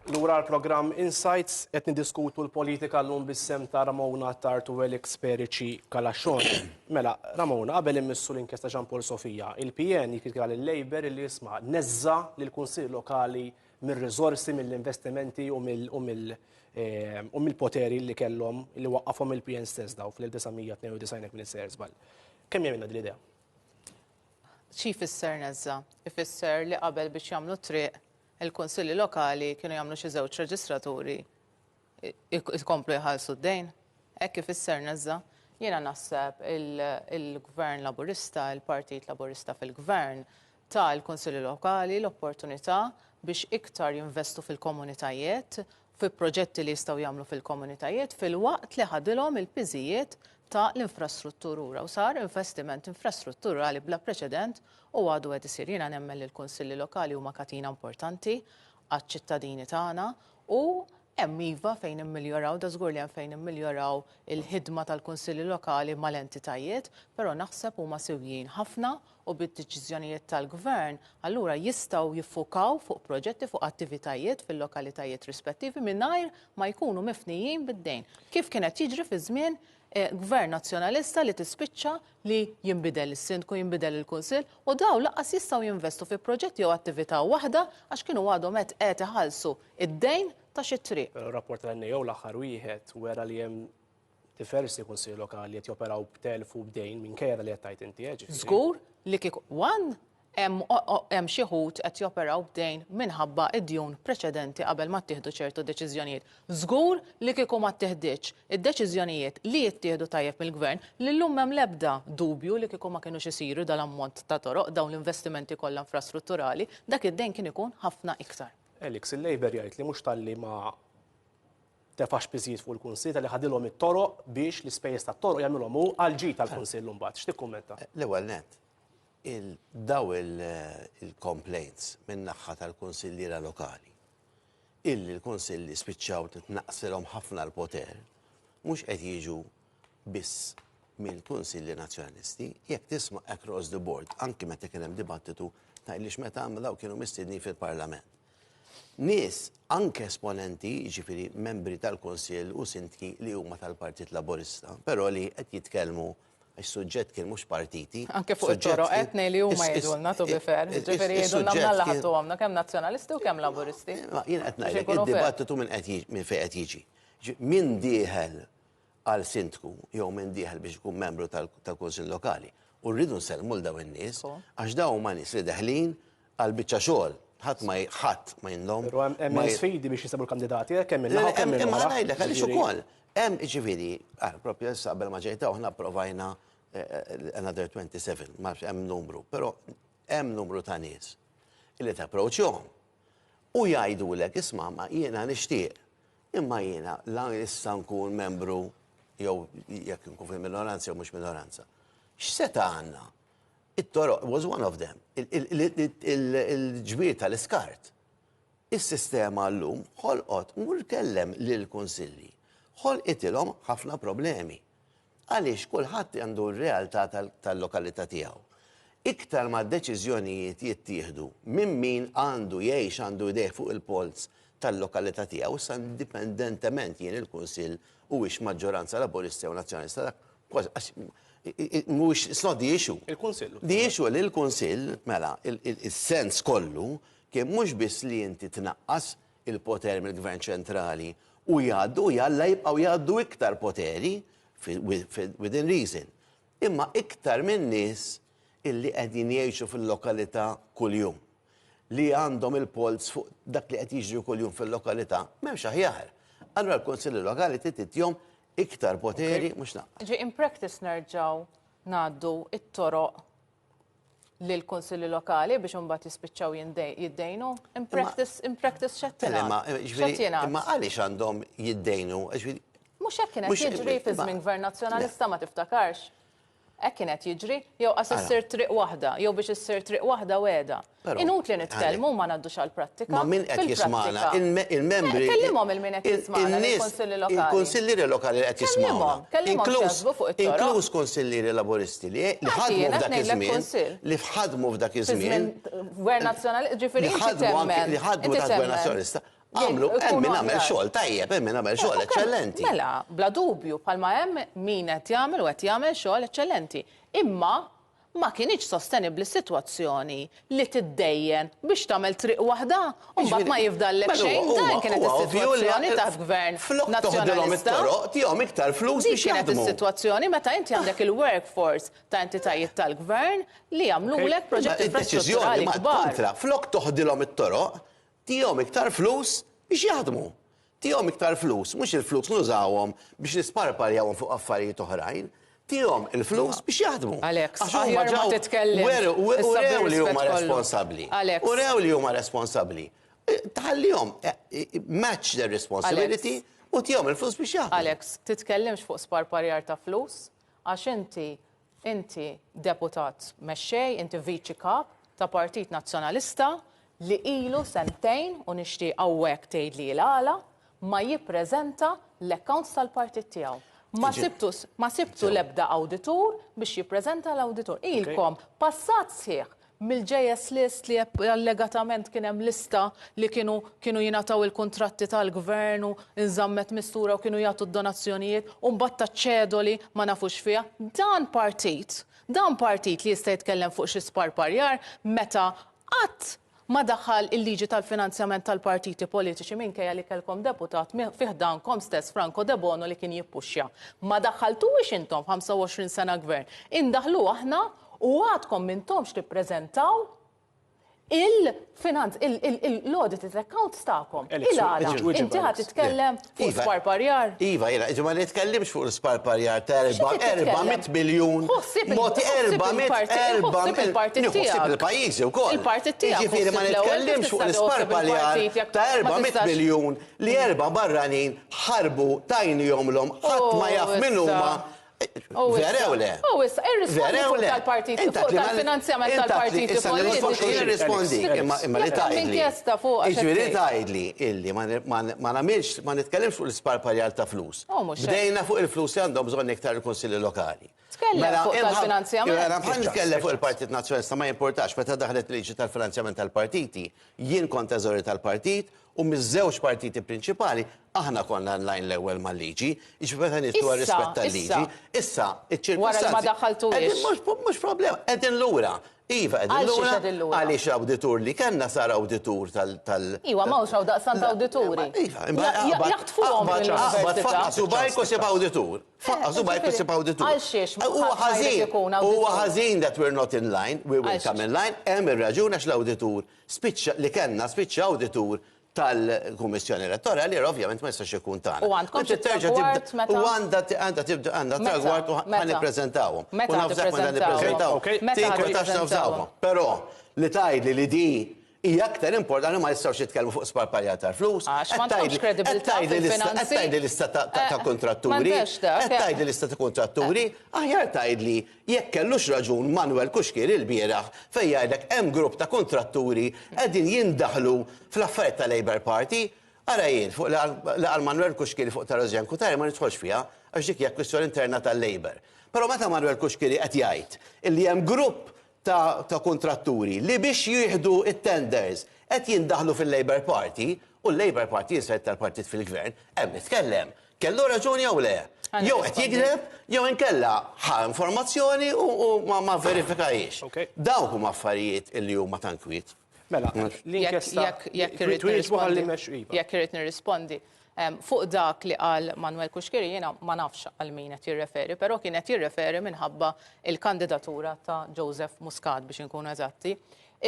Lura l-programm Insights qed niddiskutu l-politika llum bis-sem ta' Ramona Tartu Elix Perici Kalaxxon. Mela, Ramona, qabel immissu l-inkjesta Jean Paul Sofija, il-PN jikritika lill-Labor li jisma' neżza lill-Kunsill Lokali mir-riżorsi, mill-investimenti u mill-poteri li kellhom li waqqafhom il-PN stess daw fl-1992 minn is-ser żball. Kemm jemminna din l-idea? Xi jfisser neżza? Ifisser li qabel biex jagħmlu triq il-konsilli lokali kienu jagħmlu xi żewġ reġistraturi jkomplu jħallsu d-dejn. Hekk ifisser neżza. Jiena naħseb il-Gvern Laburista, il-Partit Laburista fil-Gvern ta' il-konsilli lokali l-opportunità biex iktar jinvestu fil-komunitajiet, fi proġetti li jistgħu jagħmlu fil-komunitajiet fil-waqt li ħadilhom il-piżijiet ta' l-infrastruttura u sar investiment infrastrutturali bla preċedent u għadu għed isir. Jiena nemmen li l-Kunsilli Lokali huma katina importanti għaċ-ċittadini tagħna u hemm iva fejn immiljoraw, da żgur li hemm fejn immiljoraw il-ħidma tal-Kunsilli Lokali mal-entitajiet, però naħseb huma sewjin ħafna u bid-deċiżjonijiet tal-Gvern allura jistgħu jiffukaw fuq proġetti fuq attivitajiet fil-lokalitajiet rispettivi mingħajr ma jkunu mifnijin bid-dejn. Kif kienet jiġri fi żmien Gvern nazzjonalista li tispiċċa li jinbidel is-sindku, jinbidel il-kunsill u daw laqas jistgħu jinvestu fi proġetti jew attività waħda għax kienu għadhom qed iħallsu id-dejn ta' xi triq. Ir-rapport tal-NEO l-aħħar wieħed wera li hemm diversi kunsilli lokali qed joperaw b'telf u b'dejn minkejja li qed tgħid inti. Żgur li kieku hemm xi ħud qed joperaw b'dejn minħabba id-djun preċedenti qabel ma ttieħdu ċertu deċiżjonijiet. Żgur li kieku ma ttieħdiġ id-deċiżjonijiet li jittieħdu tajjeb mill-Gvern li llum hemm l-ebda dubju li kieku ma kinux isiru dal-ammont ta' toroq dawn l-investimenti kollha infrastrutturali, dak id-dejn kien ikun ħafna iktar. Elix, il-Labor jgħid li mhux talli ma tefax piżijiet fuq il-Kunsill li ħadilhom it-toroq biex l-ispejjeż tat-toroq jagħmilhom hu għall-ġid tal-Kunsill mbagħad. X'tikkummenta? L-ewwel nett. Daw il-complaints minn naħħa tal-konsilliera lokali illi l-konsilli spiċċaw titnaqsilhom ħafna l-poter mhux qed jiġu biss mill-konsilli nazzjonalisti, jekk tisma' across the board, anki meta kien hemm dibattitu ta' illi x'meta daw kienu mistiednin fil-Parlament. Nies anke esponenti, jiġifieri membri tal-Kunsill u sindki li huma tal-Partit Laburista, però li qed jitkellmu il-suġġett kien mhux partiti. Anke fuq it-toroq qed li huma jgħidulna tu bifer, ġifieri jgħidulna mnallaħatu għamna kemm nazzjonalisti u kemm laburisti. Jien qed ngħidlek id-dibattitu minn fejn qed jiġi. Min dieħel għal sindku jew min dieħel biex ikun membru tal-Kunsill Lokali u rridu nsellmu l dawn in-nies għax dawn huma nies li deħlin għal biċċa xogħol. ħadd ma jinlhom. Però hemm sfidi biex jisibu l-kandidati kemm il-naħa kemm il-naħa. Imma ngħidlek għaliex ukoll. Hemm ġifieri, proprju issa qabel ma ġejta aħna approvajna another 27, ma hemm numru, però hemm numru ta' nies illi tapproċċhom u jgħidulek isma' ma jiena nixtieq imma jiena la issa nkun membru jew jekk nkun fil-minoranza jew mhux minoranza. X'seta' għandna? It-toroq was one of them. Il-ġbir tal-iskart. Is-sistema llum ħolqot mhux kellem lill-kunsilli, ħolqitilhom ħafna problemi. Għaliex kulħadd għandu r-realtà tal-lokalità tiegħu. Iktar ma' deċiżjonijiet jittieħdu minn min għandu jgħix għandu idej fuq il-polz tal-lokalità tiegħu sa indipendentement jien il-Kunsill huwiex maġġoranza Laburista u Nazzjonalista mhuwiex it's not the issue. Il-Kunsill. The issue li l-Kunsill mela is-sens kollu kien mhux biss li inti tnaqqas il-poter mill-Gvern ċentrali u jgħaddu jalla jibqgħu jgħaddu iktar poteri within reason. Imma iktar minn nies illi qegħdin jgħixu fil-lokalità kuljum li għandhom il-polz fuq dak li qed jiġri kuljum fil-lokalità m'hemmx aħjar. Allura l-Kunsilli Lokali titjom iktar poteri mhux naqqas. In practice nerġgħu ngħaddu it-toroq lill-Kunsilli Lokali biex imbagħad jispiċċaw jiddejnu. In practice x'għed imma għaliex għandhom jiddejnu? Mhux hekk kienet jiġri fi żmien Gvern Nazzjonalista ma tiftakarx. hekk kienet jiġri, jew qas issir triq waħda, jew biex issir triq waħda weda. Inutli nitkellmu ma ngħaddux għall-prattika. Ma min qed jisma'na, il-membri. Kellimhom il-min qed jisma'na il-Kunsilli Lokali. Il-Kunsillieri Lokali qed jisma'na. Inkluż Kunsillieri Laburisti li ħadmu f'dak iż-żmien. Li ħadmu f'dak iż-żmien. Gvern Nazzjonali, ġifieri li ħadmu ta' Gvern Nazzjonalista. Għamlu, min għamel xogħol tajjeb, min għamel xogħol eċċellenti. Mela, bla dubju, bħalma hemm min qed jagħmel u qed jagħmel xogħol eċċellenti. Imma ma kienx sostenibbli s-sitwazzjoni li tiddejjen biex tagħmel triq waħda u mbagħad ma jifdallek xejn. Dan kienet is-sitwazzjoni tal-Gvern Nazzjonalista. Tihom iktar flus biex kienet is-sitwazzjoni meta inti għandek il-workforce ta' entitajiet tal-Gvern li jagħmlulek proġetti infrastrutturali kbar. Flok toħdilhom it-toroq, tihom iktar flus biex jaħdmu. Tihom iktar flus, mhux il-flus nużawhom biex nisparpaljawhom fuq affarijiet oħrajn. Tihom il-flus biex jaħdmu. Alex, aħjar ma titkellem. U rew li huma responsabbli. U rew li huma responsabbli. Tħallihom match their responsibility u tihom il-flus biex jaħdmu. Alex, titkellimx fuq sparparjar ta' flus għax inti deputat mexxej, inti viċi kap ta' Partit Nazzjonalista li ilu sentejn u nixtieq hawnhekk tgħidli l-għala ma jippreżenta l-accounts tal-partit tiegħu. Ma sibtu l-ebda awditur biex jippreżenta l-awditur. Ilkom passat sħiħ mill-JS list li allegatament kien hemm lista li kienu jingħataw il-kuntratti tal-gvern u nżammet mistura u kienu jagħtu d-donazzjonijiet u mbagħad taċċedoli ma nafux fiha. Dan partit li jista' jitkellem fuq xi sparparjar meta qatt ma daħħal il-liġi tal-finanzjament tal-partiti politiċi minkejja li kellkom deputat fiħdankom stess Franco De Bono li kien jippuxja. Ma daħħaltuwix intom 25 sena gvern. Indaħlu aħna u għadkom mintomx tippreżentaw l-audited accounts ta'kom. Il-għala, inti ħat titkellem fuq sparparjar. Iva, ma nitkellimx fuq sparparjar ta' 400 biljun. Moti 400 il-pajjiżi wkoll. Il-partit tiegħek. Ġifieri ma nitkellimx fuq sparparjar ta' 400 biljun li 4 barranin ħarbu tajnihomlhom ħadd ma jaf min huma. Verew le. Issa, irrispondi fuq tal-partiti, fuq tal-finanzjament tal-partiti politiċi. Irrispondi, imma li tgħidli. Iġifieri tgħidli illi ma nagħmilx, ma nitkellimx fuq l-isparparjar ta' flus. Bdejna fuq il-flus li għandhom bżonn iktar il-Kunsilli Lokali. Tkellem fuq tal-finanzjament. Mela bħal nitkellem fuq il-Partit Nazzjonalista ma jimpurtax meta daħlet liġi tal-finanzjament tal-partiti, jien kont eżori tal-partit u miż-żewġ partiti prinċipali aħna konna online l-ewwel mal-liġi, meta nitlu rispett tal-liġi. Issa, iċ-ċirkostanzi. Wara ma daħħaltuhiex. Mhux problema, qegħdin lura. Iva, qegħdin lura. Għaliex l-awditur li kellna sar awditur tal. Iwa m'hawnx daqsant awdituri. Jaħtfuhom mill-università. Faqqa subajku sib awditur. Faqqa subajku sib awditur. Għalxiex huwa ħażin that we're not in line, we will come in line, hemm ir-raġun għax l-awditur li kellna spiċċa awditur tal-Kummissjoni Elettorali, ovvjament ma jistax ikun tagħna. U għandkom tragward meta? U għandha tragward u ħanippreżentawhom. Meta ħanippreżentawhom? Però li tgħidli li di hija aktar importanti ma jistgħux jitkellmu fuq sparparjar tal-flus. Tgħidli lista ta' kontratturi. Tgħidli lista ta' kontratturi. Aħjar tgħidli jekk kellux raġun Manuel Kuxkieri l-bieraħ fejn jgħidlek hemm grupp ta' kontratturi qegħdin jindaħlu fl-affarijiet tal-Labour Party. Ara jien fuq l-għal Manuel Kuxkieri fuq Tarazjan Kutari ma nidħolx fiha għax dik hija kwistjoni interna tal-Labour. Però meta Manuel Kuxkieri qed jgħid illi hemm grupp ta' kontratturi li biex jieħdu it-tenders qed jindaħlu fil-Labour Party u l-Labour Party jinsret tal-partit fil-gvern, hemm nitkellem. Kellu raġuni jew le? Jew qed jikdeb, jew inkella ħa informazzjoni u ma verifikajiex. Dawk huma affarijiet illi huma tankwiet. Mela, jekk irrid nirrispondi. Fuq dak li qal Manuel Kuxkieri jiena ma nafx għal min qed jirreferi, però kien qed jirreferi minħabba il-kandidatura ta' Joseph Muscat biex inkunu eżatti.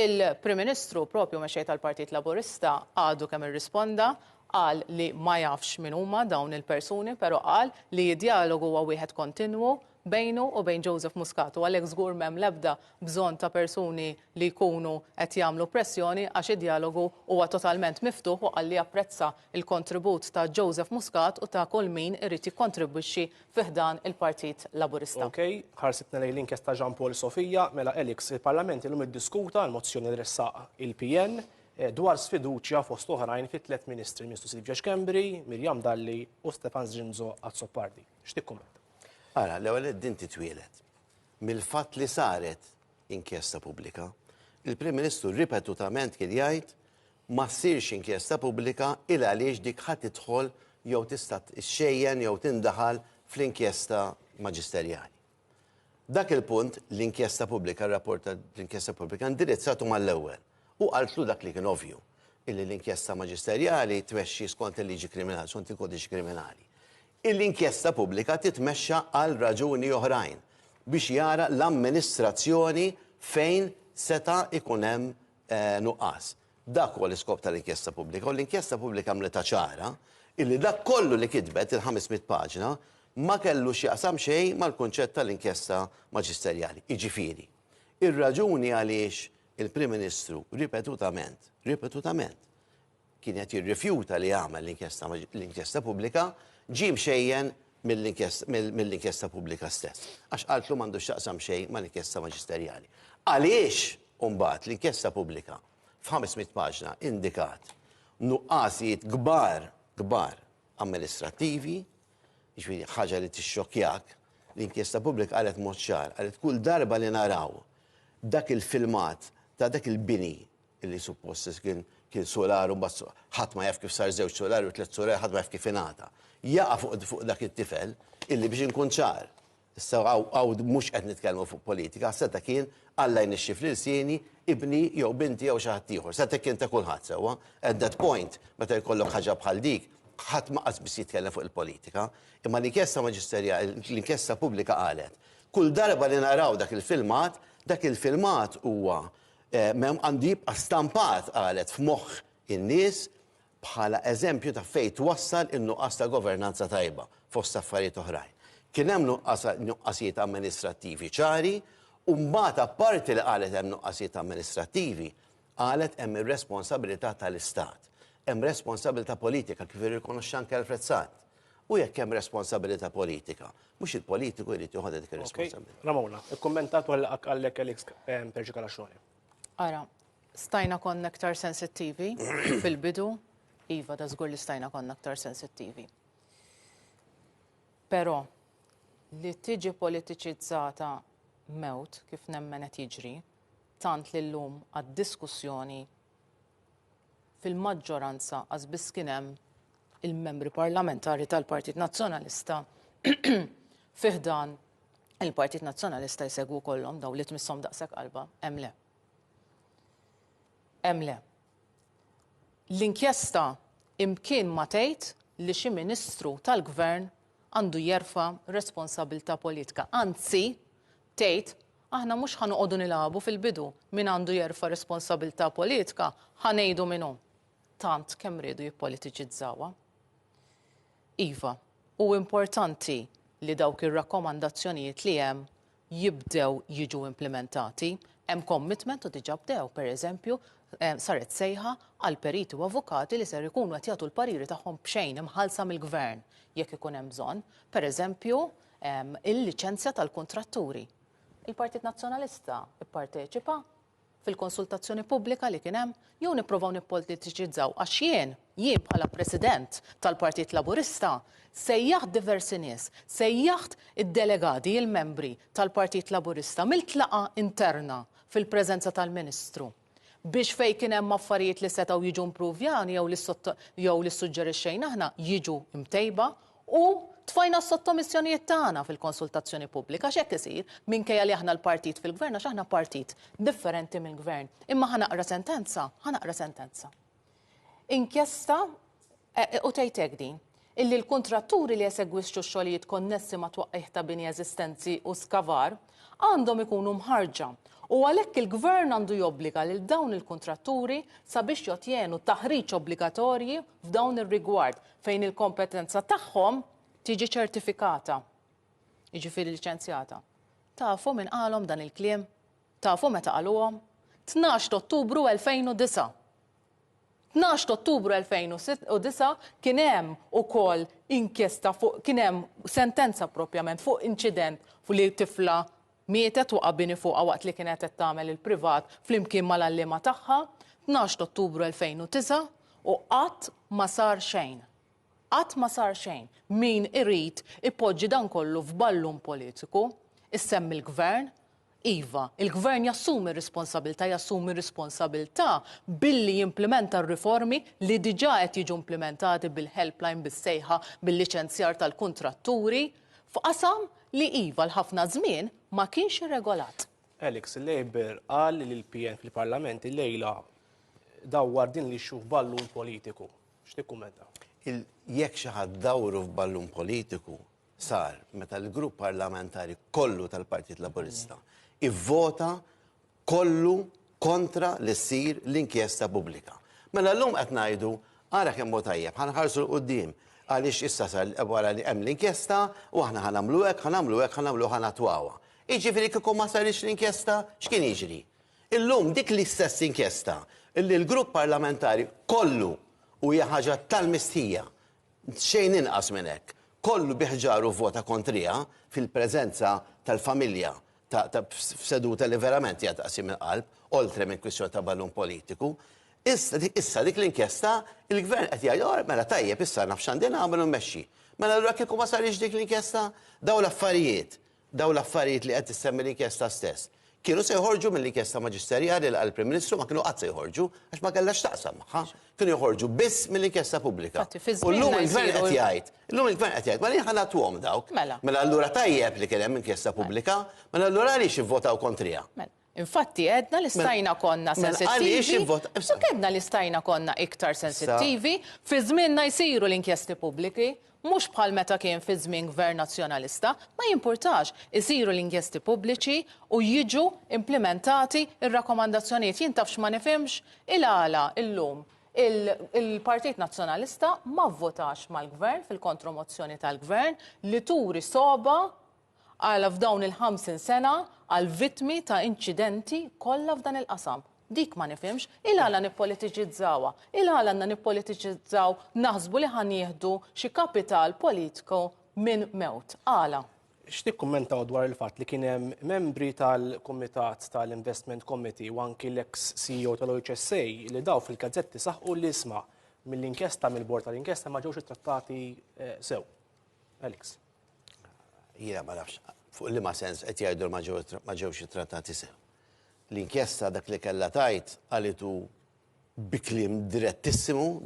Il-Prim Ministru propju mexxej tal-Partit Laburista għadu kemm irrisponda qal li ma jafx min huma dawn il-persuni, però qal li d-dialogu huwa wieħed kontinwu bejnu u bejn Joseph Muscat u għalhekk żgur m'hemm l-ebda bżonn ta' persuni li jkunu qed jagħmlu pressjoni għax id-dialogu huwa totalment miftuħ u qalli apprezza il-kontribut ta' Joseph Muscat u ta' kull min irid jikkontribwixxi fih dan il-Partit Laburista. Okej, ħarsitna lejn l-inkjesta Jean Paul Sofija mela Elix il-Parlament illum iddiskuta l-mozzjoni ressaq il-PN dwar sfiduċja fost oħrajn fit tliet ministri, Ministru Silvia Xkembri, Mirjam Dalli u Stefan Zrinzo Azzopardi. X'tikkumment? Ara, l-ewwel din titwielet. Mill-fatt li saret inkjesta pubblika, il-Prim Ministru ripetutament kien jgħid ma ssirx inkjesta pubblika il għaliex dik ħadd tidħol jew tista' xejjen jew tindaħal fl-inkjesta maġisterjali. Dak il-punt l-inkjesta pubblika, r-rapport tal-inkjesta pubblika indirizzatu mal-ewwel u qaltlu dak li kien ovvju illi l-inkjesta maġisterjali tmexxi skont il-liġi kriminali, skont il-kodiċi kriminali. L-inkjesta pubblika titmexxa għal raġuni oħrajn biex jara l-amministrazzjoni fejn seta' ikun hemm nuqqas. Dak huwa l-iskop tal-inkjesta pubblika u l-inkjesta pubblika mleta ċara illi dak kollu li kitbet il-500 paġna ma kellu x'jaqsam xejn mal-kunċett tal-inkjesta maġisterjali. Jiġifieri, ir-raġuni għaliex il-Prim Ministru ripetutament kien qed jirrifjuta li jagħmel l-inkjesta pubblika ġie mxejjen mill-inkjesta pubblika stess. Għax qaltlu m'għandux x'jaqsam xejn mal-inkjesta maġisterjali. Għaliex imbagħad l-inkjesta pubblika f'500 paġna indikat nuqqasijiet kbar amministrattivi, jiġifieri ħaġa li tixxokkjak, l-inkjesta pubblika qalet mod ċar, qalet kull darba li naraw dak il-filmat ta' dak il-bini illi suppost kien solaru mbagħad ħadd ma jaf kif sar żewġ solari u tliet solari ħadd ma jaf kif ingħata. Jaqa' fuq dak it-tifel illi biex inkun ċar. Issa hawn mhux qed nitkellmu fuq politika, seta' kien Alla jnixxif lil sieni ibni jew binti jew xi ħadd ieħor. Seta' kien ta' kulħadd sewwa. At that point, meta jkollok ħaġa bħal dik, ħadd ma qas biss jitkellem fuq il-politika, imma l-inkjesta maġisterjali, l-inkjesta pubblika qalet. Kull darba li naraw dak il-filmat huwa għandu jibqa' stampat qalet f'moħħ in-nies bħala eżempju ta' fejn twassal in-nuqqas ta' governanza tajba fost affarijiet oħrajn. Kien hemm nuqqasijiet amministrattivi ċari u mbagħad apparti li qalet hemm nuqqasijiet amministrattivi, qalet hemm ir-responsabilità tal-Istat. Hemm responsabilità politika kif irrikonoxxi anke Alfred Sant. U jekk hemm responsabilità politika, mhux il-politiku jrid joħod dik ir-responsabilità. Ramona, ikkummentatu għalhekk Elix Perġi Kalaxxoni. Ara, stajna konna aktar sensittivi fil-bidu, iva da żgur li stajna konna aktar sensittivi. Però li tiġi politiċizzata mewt kif nemmen qed jiġri, tant li llum għad-diskussjoni fil-maġġoranza għaż biss kien hemm il-membri parlamentari tal-Partit Nazzjonalista fih dan il-Partit Nazzjonalista jsegwu kollhom daw li tmisshom daqshekk qalba, hemm le. Hemm le. L-inkjesta imkien ma tgħid li xi ministru tal-Gvern għandu jerfa' responsabilità politika. Anzi, tgħid aħna mhux ħanoqogħdu nilagħbu fil-bidu min għandu jerfa' responsabilità politika ħanejdu minnu. Tant kemm rridu jippolitiċizzawha. Iva, u importanti li dawk ir-rakkomandazzjonijiet li hemm jibdew jiġu implementati. Hemm commitment u diġà bdew, pereżempju, saret sejħa għal periti u avukati li ser ikunu qed jagħtu l-pariri tagħhom b'xejn imħallsa mill-Gvern jekk ikun hemm bżonn. Pereżempju, il-liċenzja tal-kuntratturi. Il-Partit Nazzjonalista ipparteċipa fil-konsultazzjoni pubblika li kien hemm jew nippruvaw nippolitiċizzaw għax jien bħala President tal-Partit Laburista sejjaħt diversi nies, sejjaħt id-delegati, il-membri tal-Partit Laburista mill-tlaqa interna fil-preżenza tal-Ministru biex fejn kien hemm affarijiet li setgħu jiġu impruvjani jew li suġġerixxejn aħna jiġu imtejba u tfajna s-sottomissjonijiet tagħna fil-konsultazzjoni pubblika x'hekk isir minkejja li aħna l-partit fil-Gvern għax aħna partit differenti mill-Gvern. Imma ħanaqra sentenza. Inkjesta u tgħid din illi l-kuntratturi li jesegwixxu x-xogħlijiet konnessi ma' twaqqih ta' bini eżistenzi u skavar għandhom ikunu mħarġa. U għalhekk il-Gvern għandu jobbliga lil dawn il-kuntratturi sabiex jotjenu taħriġ obbligatorji f'dawn ir-rigward fejn il-kompetenza tagħhom tiġi ċertifikata. jiġifieri liċenzjata. Tafu min qalhom dan il-kliem? Tafu meta qaluhom? 12 Ottubru 2009. 12 Ottubru 2009 kien hemm ukoll inkjesta fuq kien hemm sentenza propjament fuq inċident fuq li tifla mietet u qabbini fuqha waqt li kienet qed tagħmel il-privat flimkien mal-allima tagħha. 12 Ottubru 2009 u qatt ma sar xejn. Qatt ma sar xejn. Min irid ipoġġi dan kollu f'ballun politiku, issemmi l-gvern, iva, il-gvern jassumi responsabilità billi jimplementa r-riformi li diġà qed jiġu implementati bil-helpline bis-sejħa bil-liċenzjar tal-kuntratturi f'qasam li iva l-ħafna żmien ma kienx irregolat. Alex, il-Labor qal li l-PN fil-Parlament il-lejla dawwar din li xuf ballun politiku. X'tikkummenta? Jekk xi ħadd dawru f'ballun politiku sar meta l-grupp parlamentari kollu tal-Partit Laburista ivvota kollu kontra li ssir l-inkjesta pubblika. Mela llum qed ngħidu ara kemm hu tajjeb, ħanħarsu l-qudiem għaliex issa sar wara li hemm l-inkjesta u aħna ħanamlu hekk, ħanatwawha. Jiġifieri kieku ma sarix l-inkjesta, x'kien jiġri? Illum dik l-istess inkjesta illi l-grupp parlamentari kollu u hija ħaġa tal-mistija xejn inqas minn hekk, kollu biħġaru vota kontrija fil-preżenza tal-familja f'seduta li verament hija taqsim il-qalb, oltre minn kwistjoni ta' ballun politiku. Issa dik l-inkjesta, il-gvern qed jgħid mela tajjeb issa naf x'għandi nagħmel u mmexxi. Mela allura kieku ma sarix dik l-inkjesta, dawn l-affarijiet li qed tissemmi l-inkjesta stess. Kienu se jħorġu mill-inkjesta maġisterjali għall-Prim Ministru ma kienu qatt se jħorġu għax ma kellax taqsam magħha. Kienu jħorġu biss mill-inkjesta pubblika. U llum il-gvern qed jgħid, ma li ħanatuhom dawk. Mela allura tajjeb li kien hemm inkjesta pubblika, mela allura għaliex ivvotaw kontrija. Infatti għedna li stajna konna sensittivi, kedna li stajna konna iktar sensittivi, fi żmienna jsiru l-inkjesti pubbliki, mhux bħal meta kien fi żmien gvern nazzjonalista, ma jimpurtax isiru l-inkjesti pubbliċi u jiġu implementati ir-rakkomandazzjonijiet. Jien tafx ma nifhimx il-għala illum il-Partit Nazzjonalista ma vvotax mal-gvern fil-kontromozzjoni tal-gvern li turi soba għal f'dawn il-50 sena għal vittmi ta' inċidenti kollha f'dan il-qasam. Dik ma nifhimx, il-għala nippolitiċizzawa, il-għala għandna nippolitiċizzaw naħsbu li ħan jieħdu xi kapital politiku minn mewt. Għala. X'tikkummentaw dwar il-fatt li kien hemm membri tal-Kumitat tal-Investment Committee u anki l-ex CEO tal-OHSA li daw fil-gazzetti saħqu l-isma mill-inkjesta mill-bord tal-inkjesta ma ġewx ittrattati sew. Alex. Jiena ma nafx, fuq li ma sens qed jgħidu ma ġewx ittrattati sew. L-inkjesta dak li kellha tajt għalitu bikliem direttissimu,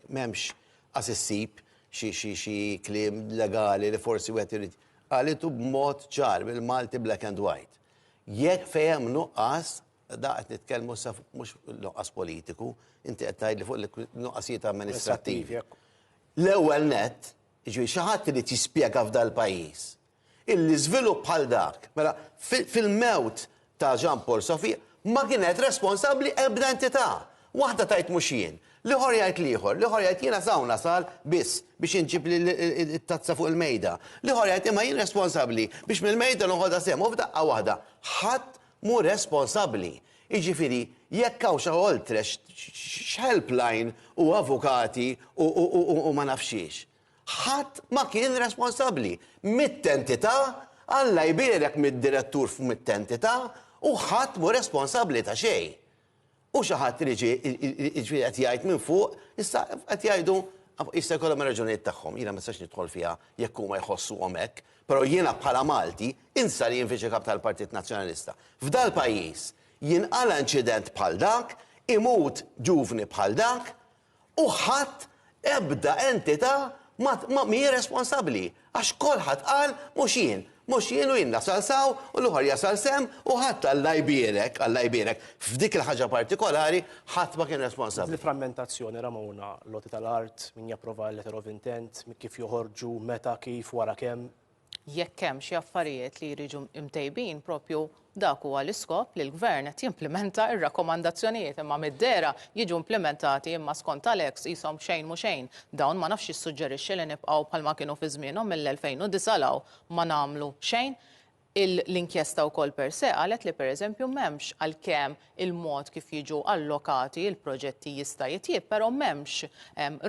m'hemmx assissib xi kliem legali li forsi wieħed irid. Għalitu b'mod ċar bil-Malti black and white. Jekk fejn hemm nuqqas, da qed nitkellmu sa mhux nuqqas politiku, inti qed tgħidli fuq nuqqasijiet amministrattivi. L-ewwel nett, jiġri xi ħadd irid jispjega f'dal pajjiż. Il-iżvilupp bħal dak, mela fil-mewt ta' Jean Paul Sofi ma kienet responsabbli ebda entità. Waħda tajt mhux jien, liħor jgħid liħor jgħid jiena sawna sal biss biex inġib li t-tazza fuq il-mejda. Liħor jgħid imma jien responsabbli biex mill-mejda noħodha sem u f'daqqa waħda. Ħadd mu responsabbli. Jiġifieri jekk hawn xi oltre x'helpline u avukati u ma nafxiex. Ħadd ma kien responsabbli. Mit-entità Alla jbierek mid-direttur mit-entità u ħadd mu responsabbli ta' xejn. U xi ħadd qed jgħid minn fuq, issa qed jgħidu issa jkollhom ir-raġunijiet tagħhom. Jiena ma nistax nidħol fiha jekk huma jħossuhom hekk, però jiena bħala Malti insa li jien viċi kap tal-Partit Nazzjonalista. F'dal pajjiż jinqala inċident bħal dak, imut ġuvni bħal dak u ħadd ebda entità ma mi responsabbli għax kolħadd qal mhux jien u jien nasal saw u l-uħar jasal sem u ħadd Alla jbierek f'dik il-ħaġa partikolari ħadd ma kien responsabbli. Il-frammentazzjoni Ramona loti tal-art min japprova l-letter of intent, kif joħorġu, meta, kif, wara kemm. Jekk hemm xi affarijiet li jriġu imtejbin propju dak huwa l-iskop li l-gvern qed jimplementa r-rakkomandazzjonijiet imma mid-dera jiġu implementati imma skont Alex ishom xejn mhu xejn. Dawn ma nafx jissuġġerixxi li nibqgħu bħalma kienu fi żmienhom mill-2009 law ma nagħmlu xejn. L-inkjesta wkoll per se qalet li pereżempju m'hemmx għalkemm il-mod kif jiġu allokati il-proġetti jista' jitjieb, però m'hemmx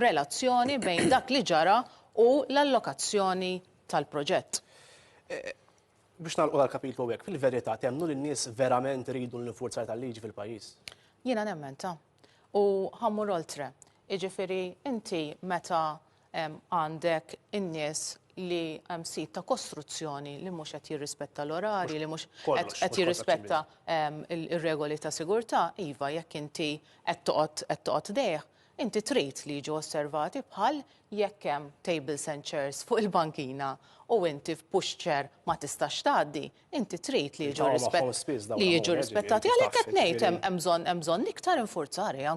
relazzjoni bejn dak li ġara u l-allokazzjoni tal-proġett. Biex nagħlqu dal-kapitlu hekk, fil-verità temnu li n-nies verament iridu l-infurzar tal-liġi fil-pajjiż? Jiena nemmen ta' u ħammur oltre. Jiġifieri inti meta għandek in-nies li hemm sit ta' kostruzzjoni li mhux qed jirrispetta l-orari, li mhux qed jirrispetta ir-regoli ta' sigurtà, iva jekk inti qed toqgħod dejh, inti trid li jiġu osservati bħal jekk hemm tables and chairs fuq il-bankina u inti f'pushchair ma tistax tgħaddi, inti trid li jiġu rispettati. Għalhekk qed ngħid hemm bżonn iktar infurzar ejja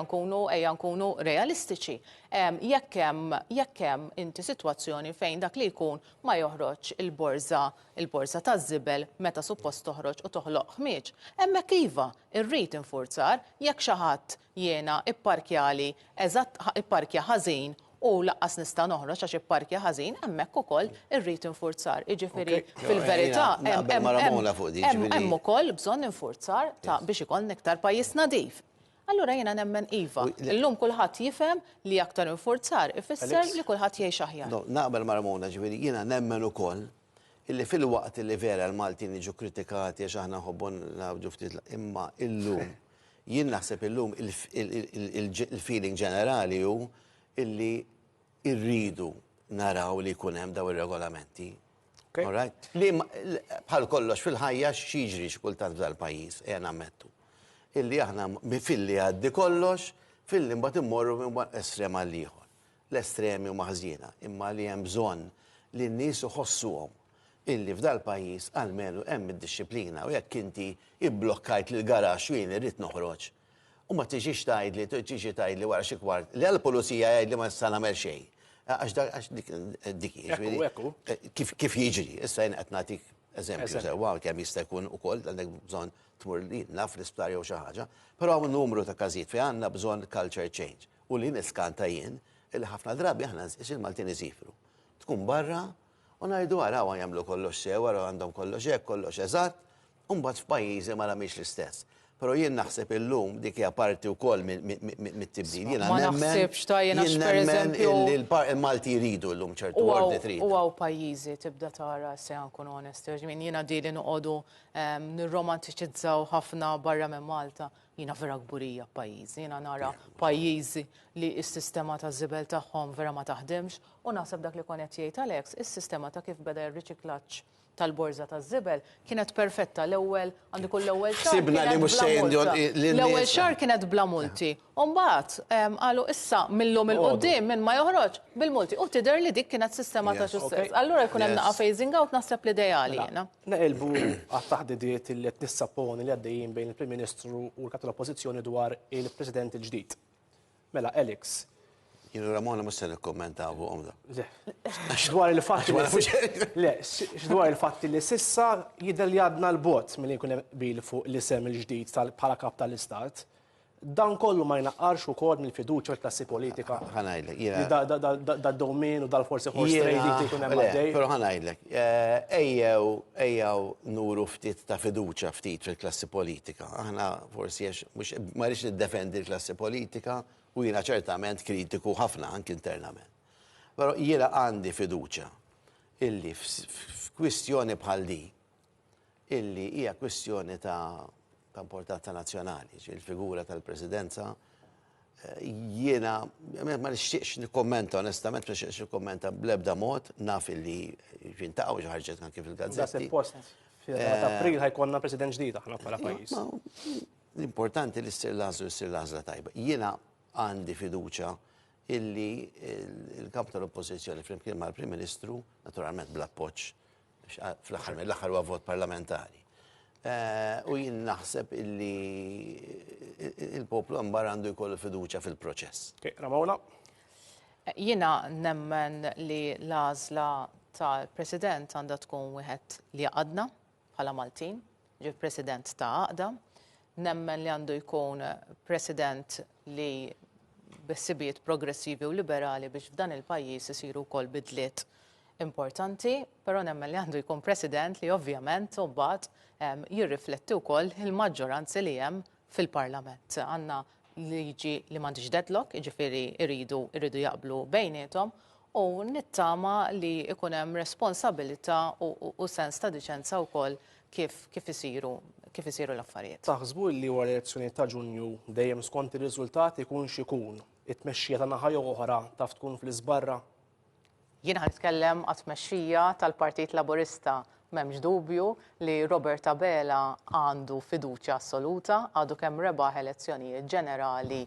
nkunu realistiċi. Jekk hemm inti sitwazzjoni fejn dak li jkun ma joħroġ il-borza taż-żibel meta suppost toħroġ u toħloq ħmieġ. Hemmhekk iva irrid infurzar jekk xi ħadd jiena ipparkjali ipparkja ħażin u laqqas nista' noħroġ għax ipparkja ħażin, hemmhekk ukoll irrid infurzar. Jiġifieri fil-verità hemm ukoll bżonn infurzar biex ikollna iktar pajjiż nadif. Allura jiena nemmen iva, illum kulħadd jifhem li aktar infurzar ifisser li kulħadd jgħix aħjar. Naqbel ma' Ramona, ġifieri jiena nemmen ukoll illi fil-waqt li vera l-Maltin jiġu kritikati għax aħna ħobbon nagħmlu ftit imma illum jien naħseb illum il-feeling ġenerali hu illi irridu naraw li jkun hemm daw ir-regolamenti. Li bħal kollox fil-ħajja x'jiġri x'kultant f'dal-pajjiż ejja nammettu. Illi aħna fil-li għaddi kollox, fil-li mbagħad immorru minn estrem għal ieħor. L-estremi huma ħżiena, imma li hemm bżonn li n-nies iħossuhom illi f'dal-pajjiż almenu hemm id-disciplina u jekk inti ibblokkajt lil garax u jien irrid noħroġ. U ma tiġix tgħidli wara xi kwart li għall-pulizija jgħid li ma nista' nagħmel xejn. Għax dik kif jiġri. Issa jien qed nagħtik eżempju sewwa kemm jista' jkun ukoll għandek bżonn tmur lil naf l-isptar jew xi ħaġa, però hawn numru ta' każijiet fejn għandna bżonn culture change. U li niskanta jien illi ħafna drabi aħna il-Maltin iżifru. Tkun barra u ngħidu araw jagħmlu kollox sew, araw għandhom kollox hekk, kollox eżatt, u mbagħad f'pajjiżi ma nagħmilx l-istess. Però jien naħseb illum dik hija parti wkoll mit-tibdil. Ma naħsibx tajjena pereżempju il-Malti jridu llum ċertu ordni trid. U pajjiżi tibda tara se nkun onesti. Jiena dili noqogħdu nirromantiċizzaw ħafna barra minn Malta. Jiena vera kburija pajjiżi. Jiena nara pajjiżi li s-sistema taż-żibel tagħhom vera ma taħdimx u naħseb dak li kon qed jgħid Alex, is-sistema ta' kif beda r-riċiklaġġ tal-borza taż-żibel kienet perfetta l-ewwel għandu kull l-ewwel xahar. Sibna li mhux l-ewwel xahar kienet bla multi. U mbagħad qalu issa millum il-qudiem minn ma joħroġ bil-multi u tidher li dik kienet sistema ta' suċċess. Allura jkun hemm naqa' phasing out naħseb l-ideali jiena. Neqilbu għat-taħdidiet li qed nissapponi li għaddejjin bejn il-Prim Ministru u l-Kap tal-Oppożizzjoni dwar il-President il-ġdid. Mela Alex. Jienu Ramona mhux se nikkommenta fuqhom da. Dwar il-fatti li sissa jidher li għadna l-bot milli jkun hemm qbil fuq l-isem il-ġdid bħala kap tal-Istat. Dan kollu ma jnaqqarx ukoll mill-fiduċja l-klassi politika. Ħanajdlek. Dad-domin u dal-forsi horse trading li jkun hemm għaddej. Però ħanajdlek. Ejjew nuru ftit ta' fiduċja ftit fil-klassi politika. Aħna forsi ma rridx niddefendi l-klassi politika u jiena ċertament kritiku ħafna anke internament. Però jiena għandi fiduċja illi f'kwistjoni bħal di illi hija kwistjoni ta' importanza nazzjonali, il-figura tal-presidenza, jiena ma nixtieqx nikkommenta onestament, ma nixtieqx nikkommenta bl-ebda mod, naf illi jintaqgħu xi ħarġet anke fil-gazzetti. F'April ħajkonna president ġdid aħna bħala pajjiż. L-importanti li ssir l-għażla tajba. Jiena għandi fiduċja illi il-kap tal-Oppożizzjoni flimkien mal-Prim Ministru, naturalment bl-appoġġ fl-aħħar mill-aħħar huwa vot parlamentari. U jien naħseb illi il-poplu għambar għandu jkollu fiduċja fil-proċess. Ramona? Jiena nemmen li l-għażla tal-President għandha tkun wieħed li għadna bħala Maltin, president ta' għaqda, nemmen li għandu jkun president li bessibiet progressivi u liberali biex f'dan il-pajjiż isiru wkoll bidliet importanti, però nemmen li għandu jkun president li ovvjament u mbagħad jirrifletti wkoll il-maġġoranzi li hemm fil-Parlament. Għandna liġi li m'għandix deadlock, jiġifieri jridu jaqblu bejniethom, u nittama li ikun hemm responsabilità u sens ta' diċenza wkoll kif isiru l-affarijiet. Taħsbu li wara l-elezzjonijiet ta' Ġunju dejjem skont ir-riżultati ikun x'ikun, it-tmexxija ta' naħa oħra taf tkun fl-isbarra? Jiena ħanitkellem għat-tmexxija tal-Partit Laburista. M'hemmx dubju li Robert Abela għandu fiduċja assoluta, għadu kemm rebaħ elezzjonijiet ġenerali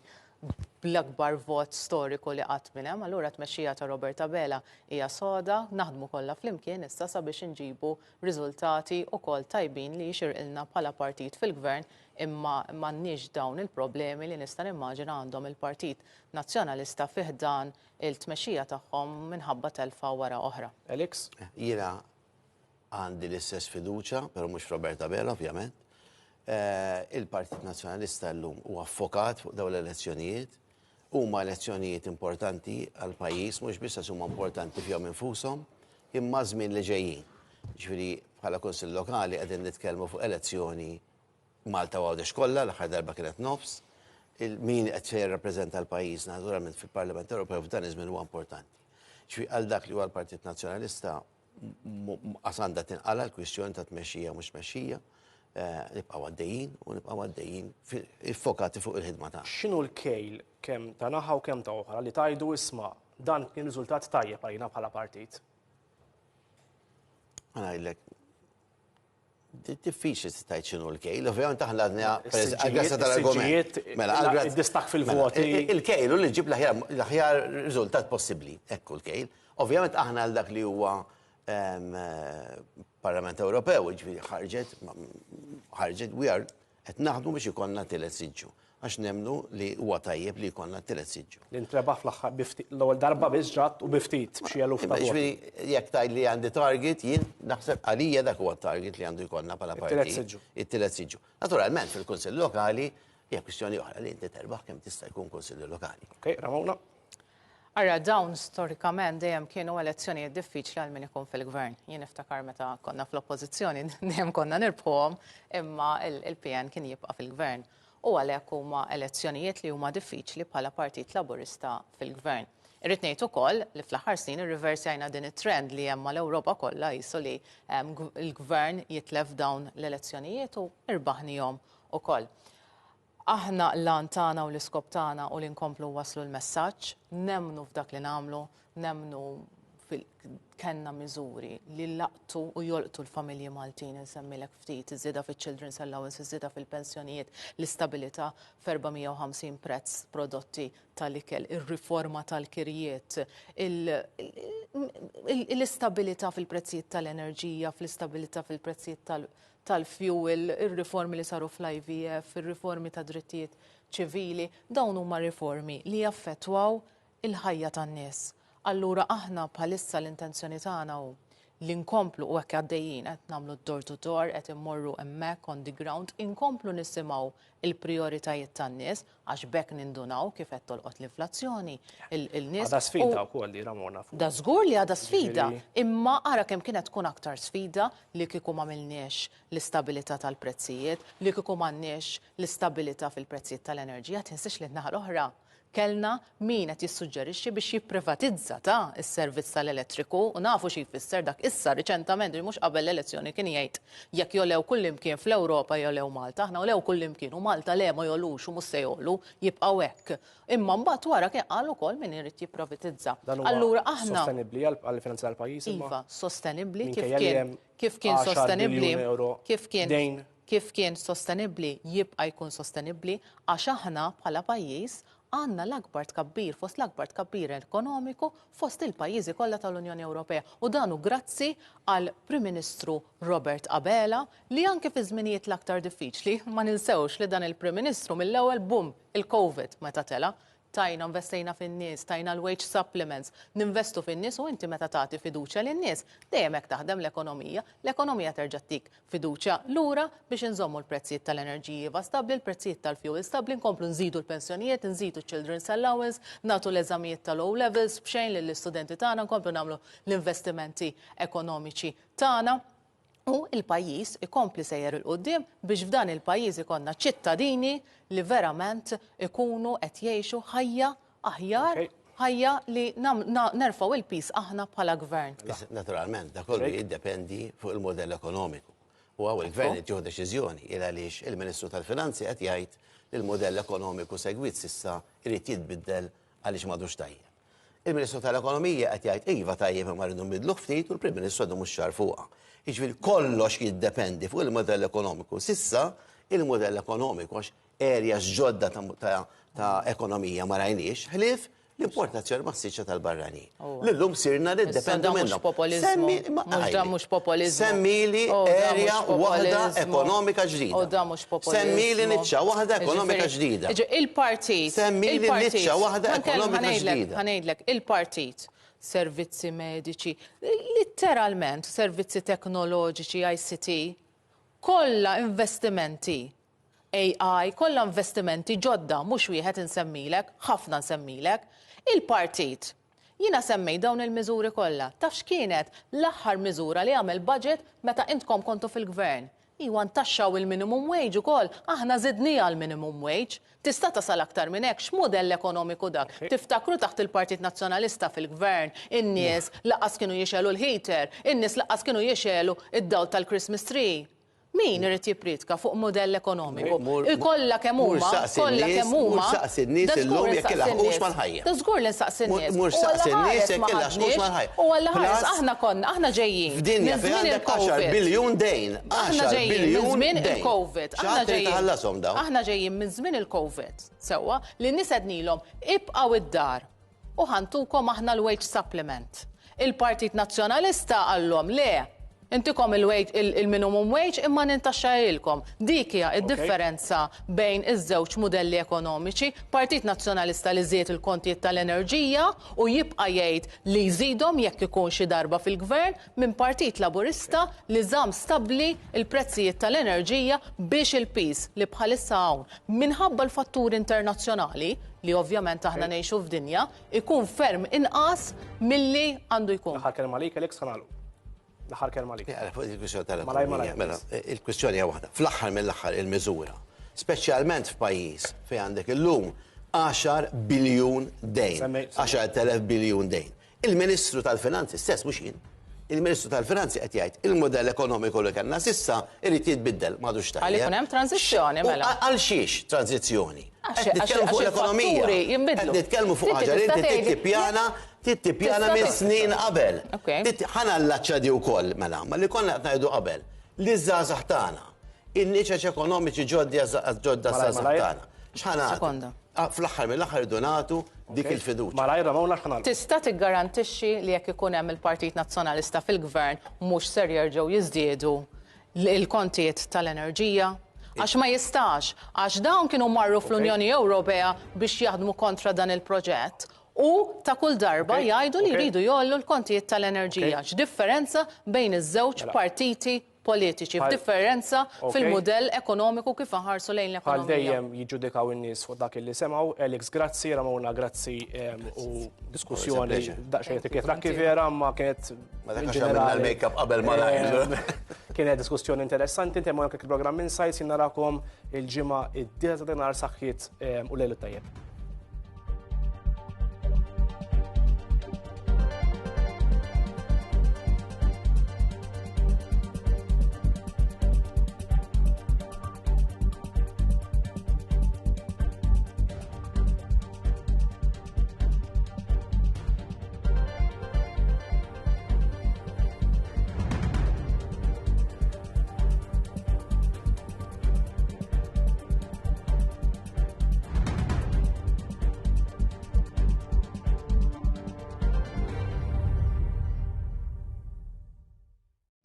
bl-akbar vot storiku li qatt minn hemm, allura t-tmexxija ta' Robert Abela hija soda, naħdmu kollha flimkien issa sabiex inġibu riżultati wkoll tajbin li jixirqilna bħala partit fil-gvern, imma m'għandniex dawn il-problemi li nista' nimmaġina għandhom il-Partit Nazzjonalista fih dan il-tmexxija tagħhom minħabba telfa wara oħra. Alex? Jiena għandi l-istess fiduċja, però mhux Robert Abela ovvjament. Il-Partit Nazzjonalista llum huwa affokat fuq dawn l-elezzjonijiet, huma elezzjonijiet importanti għal pajjiż, mhux biss huma importanti fihom infushom, imma żmien li ġejjin. Ġifieri bħala Kunsill Lokali qegħdin nitkellmu fuq elezzjoni Malta għawdex kollha, l-aħħar darba kienet nofs, min qed jirrappreżenta l-pajjiż naturalment fil-Parlament Ewropew f'dan iż-żmien huwa importanti. Ġifieri għal dak li huwa l-Partit Nazzjonalista għasanda tinqala l-kwistjoni ta' tmexxija mhux tmexxija, nibqgħu għaddejjin u nibqgħu għaddejjin iffokati fuq il-ħidma tagħna. X'inhu l-kejl kemm ta' naħa u kemm ta' oħra li tajdu isma' dan kien riżultat tajjeb għalina bħala partit? Ngħidlek, diffiċli tgħid x'inhu l-kejl, ovvjament aħna għadna tal-argument. Id-distak fil-voti. Il-kejl u li ġib l-aħjar riżultat possibbli, ekku l-kejl. Ovvjament aħna għal dak li huwa Parlament Ewropew, ġifieri ħarġet qed naħdmu biex ikollna tielet siġġu. Għax nemnu li huwa tajjeb li jkollna tielet siġġu. L-intrebaħ fl-aħħar l-ewwel darba biss ġrat u biftit b'xi eluf ta' voti. Jekk tgħid li għandi target, jien naħseb għalija dak huwa target li għandu jkollna bħala partit. It-tielet siġġu. Naturalment fil-Kunsill Lokali hija kwistjoni oħra li inti terbaħ kemm tista' jkun Kunsill Lokali. Okej, Ramona. Ara, dawn storikament dejjem kienu elezzjonijiet diffiċli għal min ikun fil-gvern. Jien niftakar meta konna fl-oppożizzjoni dejjem konna nirbħuhom, imma il-PN kien jibqa' fil-gvern. U għalhekk huma elezzjonijiet li huma diffiċli bħala Partit Laburista fil-gvern. Irrid ngħid ukoll li fl-aħħar snin irriversjajna din it-trend li hemm mal-Ewropa kollha qisu li l-gvern jitlef dawn l-elezzjonijiet u irbaħnihom ukoll. Aħna l-lan tagħna u l-iskop tagħna u li nkomplu waslu l-messaġġ, nemnu f'dak li nagħmlu, nemnu kellna miżuri li laqtu u jolqtu l-familji Maltin, insemmilek ftit, iż-żieda fiċ-children's allowance, iż-żieda fil-pensjonijiet, l-istabilità f'450 prezz prodotti tal-ikel, ir-riforma tal-kirjiet, l-istabilità fil-prezzijiet tal-enerġija, fl-istabilità fil-prezzijiet tal-fuel, ir-riformi li saru fl-IVF, ir-riformi ta' drittijiet ċivili, dawn huma riformi li jaffettwaw il-ħajja tan-nies. Allura aħna bħalissa l-intenzjoni tagħna hu li nkomplu u hekk għaddejjin qed nagħmlu door to door, qed immorru hemmhekk on the ground, inkomplu nisimgħu il-prijoritajiet tan-nies għax bekk nindunaw kif qed tolqot l-inflazzjoni il-nies. Għadha sfida wkoll li Ramona. Da żgur li għadha sfida, imma ara kemm kienet tkun aktar sfida li kieku m'għamilniex l-istabilità tal-prezzijiet, li kieku m'għandniex l-istabilità fil-prezzijiet tal-enerġija, tinsix li n-naħa l-oħra. Kellna min qed jissuġġerixxi biex jipprivatizza is-servizz tal-elettriku u nafu xi jfisser dak issa riċentament li mhux qabel l-elezzjoni kien jgħid jekk jolew kullimkien fl-Ewropa jolew Malta, aħna jolew kullimkien u Malta le ma jolux u mhux se jogħlu jibqgħu hekk. Imma mbagħad wara kien qal ukoll min irid jipprivatizza. Allura aħna sostenibbli għall-finanza tal-pajjiż imma. Iva, sostenibbli kif kien sostenibbli kif kien sostenibbli jibqa' jkun sostenibbli għax aħna bħala pajjiż għandna l-akbar tkabbir fost l-akbar tkabbir ekonomiku fost il-pajjiżi kollha tal-Unjoni Ewropea. U danu grazzi għal Prim Ministru Robert Abela li anke fi żminijiet l-aktar diffiċli ma ninsewx li dan il-Prim Ministru mill-ewwel bum il-COVID meta tela tajna investejna fin-nies, tajna l-wage supplements, ninvestu fin-nies u inti meta tagħti fiduċja lin-nies, dejjem hekk taħdem l-ekonomija terġa' tik fiduċja lura biex inżommu l-prezzijiet tal-enerġiji stabbli, l-prezzijiet tal-fuel stabbli, nkomplu nżidu l-pensjonijiet, nżidu children's allowance, nagħtu l-eżamijiet tal-low levels b'xejn lill-istudenti tagħna, nkomplu nagħmlu l-investimenti ekonomiċi tagħna. U il-pajjiż ikompli sejjer il-qudiem biex f'dan il-pajjiż ikonna ċittadini li verament ikunu qed jgħixu ħajja aħjar, ħajja li nerfgħu il-pis aħna bħala gvern. Naturalment, da kollu jiddependi fuq il-modell ekonomiku. U għaw il-gvern jieħu deċiżjoni il għaliex il-Ministru tal-Finanzi qed jgħid li l-modell ekonomiku segwit sissa irid jitbiddel għaliex m'għadux tajjeb. Il-Ministru tal-Ekonomija qed jgħid iva tajjeb imma rridu nbidlu ftit u l-Prim Ministru għadu mhux ċar fuqha. Jiġifieri kollox jiddependi fuq il-modell ekonomiku. Sissa il-modell ekonomiku għax areas ġodda ta' ekonomija ma rajniex ħlief l-importazzjoni massiċċa tal-barranin. L-lum sirna niddependu minnhom. Mhux populiżmu. Semmili area waħda ekonomika ġdida. Semmili niċċa waħda ekonomika ġdida. Il-partit. Semmili niċċa waħda ekonomika ġdida. Ħanejdlek, il-partit. Servizzi mediċi, literalment servizzi teknoloġiċi, ICT, kollha investimenti, AI, kollha investimenti ġodda, mhux wieħed insemmilek, ħafna nsemmilek, il-partit. Jiena semmej dawn il-miżuri kollha. Taf x'kienet l-aħħar miżura li għamel budget meta intkom kontu fil-gvern. Iwa ntaxxaw il-minimum wage ukoll, aħna żidnija l-minimum wage. Tista' tasal aktar minn hekk, x'mudell ekonomiku dak? Tiftakru taħt il-Partit Nazzjonalista fil-Gvern, in-nies laqas kienu jixelu l-heater, in-nies laqas kienu jixelu id-dawl tal-Christmas tree. Min irid jipritka fuq modell ekonomiku? Kollha kemm huma, kollha kemm huma. Saqs in-nies illum jekk ilaħqux mal-ħajja. Da żgur li nsaqs in-nies. Mhux saqs in-nies jekk ilaħqux mal-ħajja. U għalla ħares aħna ġejjin. F'dinja fejn għandek 10 biljun dejn. Aħna ġejjin minn żmien il-COVID. Aħna ġejjin minn żmien il-COVID. Sewwa li n-nies qednilhom ibqgħu id-dar u ħantukom aħna l-wage supplement. Il-Partit Nazzjonalista qallhom le. Intikom il-minimum wage imma nintaxxajilkom. Dik hija d-differenza bejn iż-żewġ modelli ekonomiċi, Partit Nazzjonalista li żied il-kontijiet tal-enerġija u jibqa' jgħid li jżidhom jekk ikun xi darba fil-gvern minn Partit Laburista li żamm stabbli il-prezzijiet tal-enerġija biex il-pis li bħalissa hawn minħabba l-fatturi internazzjonali li ovvjament aħna ngħixu f'dinja ikun ferm inqas milli għandu jkun. Aħħar kelma għalik Alex ħanalu. L-aħħar kelma għalik. Il-kwistjoni tal-ekonomija. Il-kwistjoni hija waħda. Fl-aħħar mill-aħħar il-miżura, speċjalment f'pajjiż fejn għandek illum 10 biljun dejn, 10,000 biljun dejn. Il-Ministru tal-Finanzi stess mhux jien. Il-Ministru tal-Finanzi qed jgħid il-modell ekonomiku li kellna s'issa irid jitbiddel m'għadux tajjeb. Għal ikun hemm tranzizzjoni mela. Għal xiex tranzizzjoni? Qed nitkellmu fuq l-ekonomija. Qed nitkellmu fuq ħaġa li inti tittipjana minn snin qabel. Ħana l-laċċa di wkoll mela, ma li konna qed ngħidu qabel. Li żgħażagħ tagħna, in-niċeċ ekonomiċi ġodda żgħażagħ tagħna. X'ħanagħtu? Fl-aħħar mill-aħħar donatu dik il-fiduċja. Malajra mawna x'ħanagħtu. Tista' tiggarantixxi li jekk ikun hemm il-Partit Nazzjonalista fil-Gvern mhux ser jerġgħu jiżdiedu l-kontijiet tal-enerġija? Għax ma jistax, għax dawn kienu marru fl-Unjoni Ewropea biex jaħdmu kontra dan il-proġett. U ta' kull darba jgħidu li jridu jollu l-kontijiet tal-enerġija. X'differenza bejn iż-żewġ partiti politiċi, f'differenza fil-modell ekonomiku kif ħarsu lejn l-ekonomija. Bħal dejjem jiġġudikaw in-nies fuq dak li semgħu. Alex, grazzi, Ramona, grazzi u diskussjoni daqsxejn etiket rakki vera ma kienet il-make-up qabel ma kienet diskussjoni interessanti, inti hemm il-programm Insights narakom il-ġimgħa id-dieta ta' nar saħħiet u lejlu tajjeb.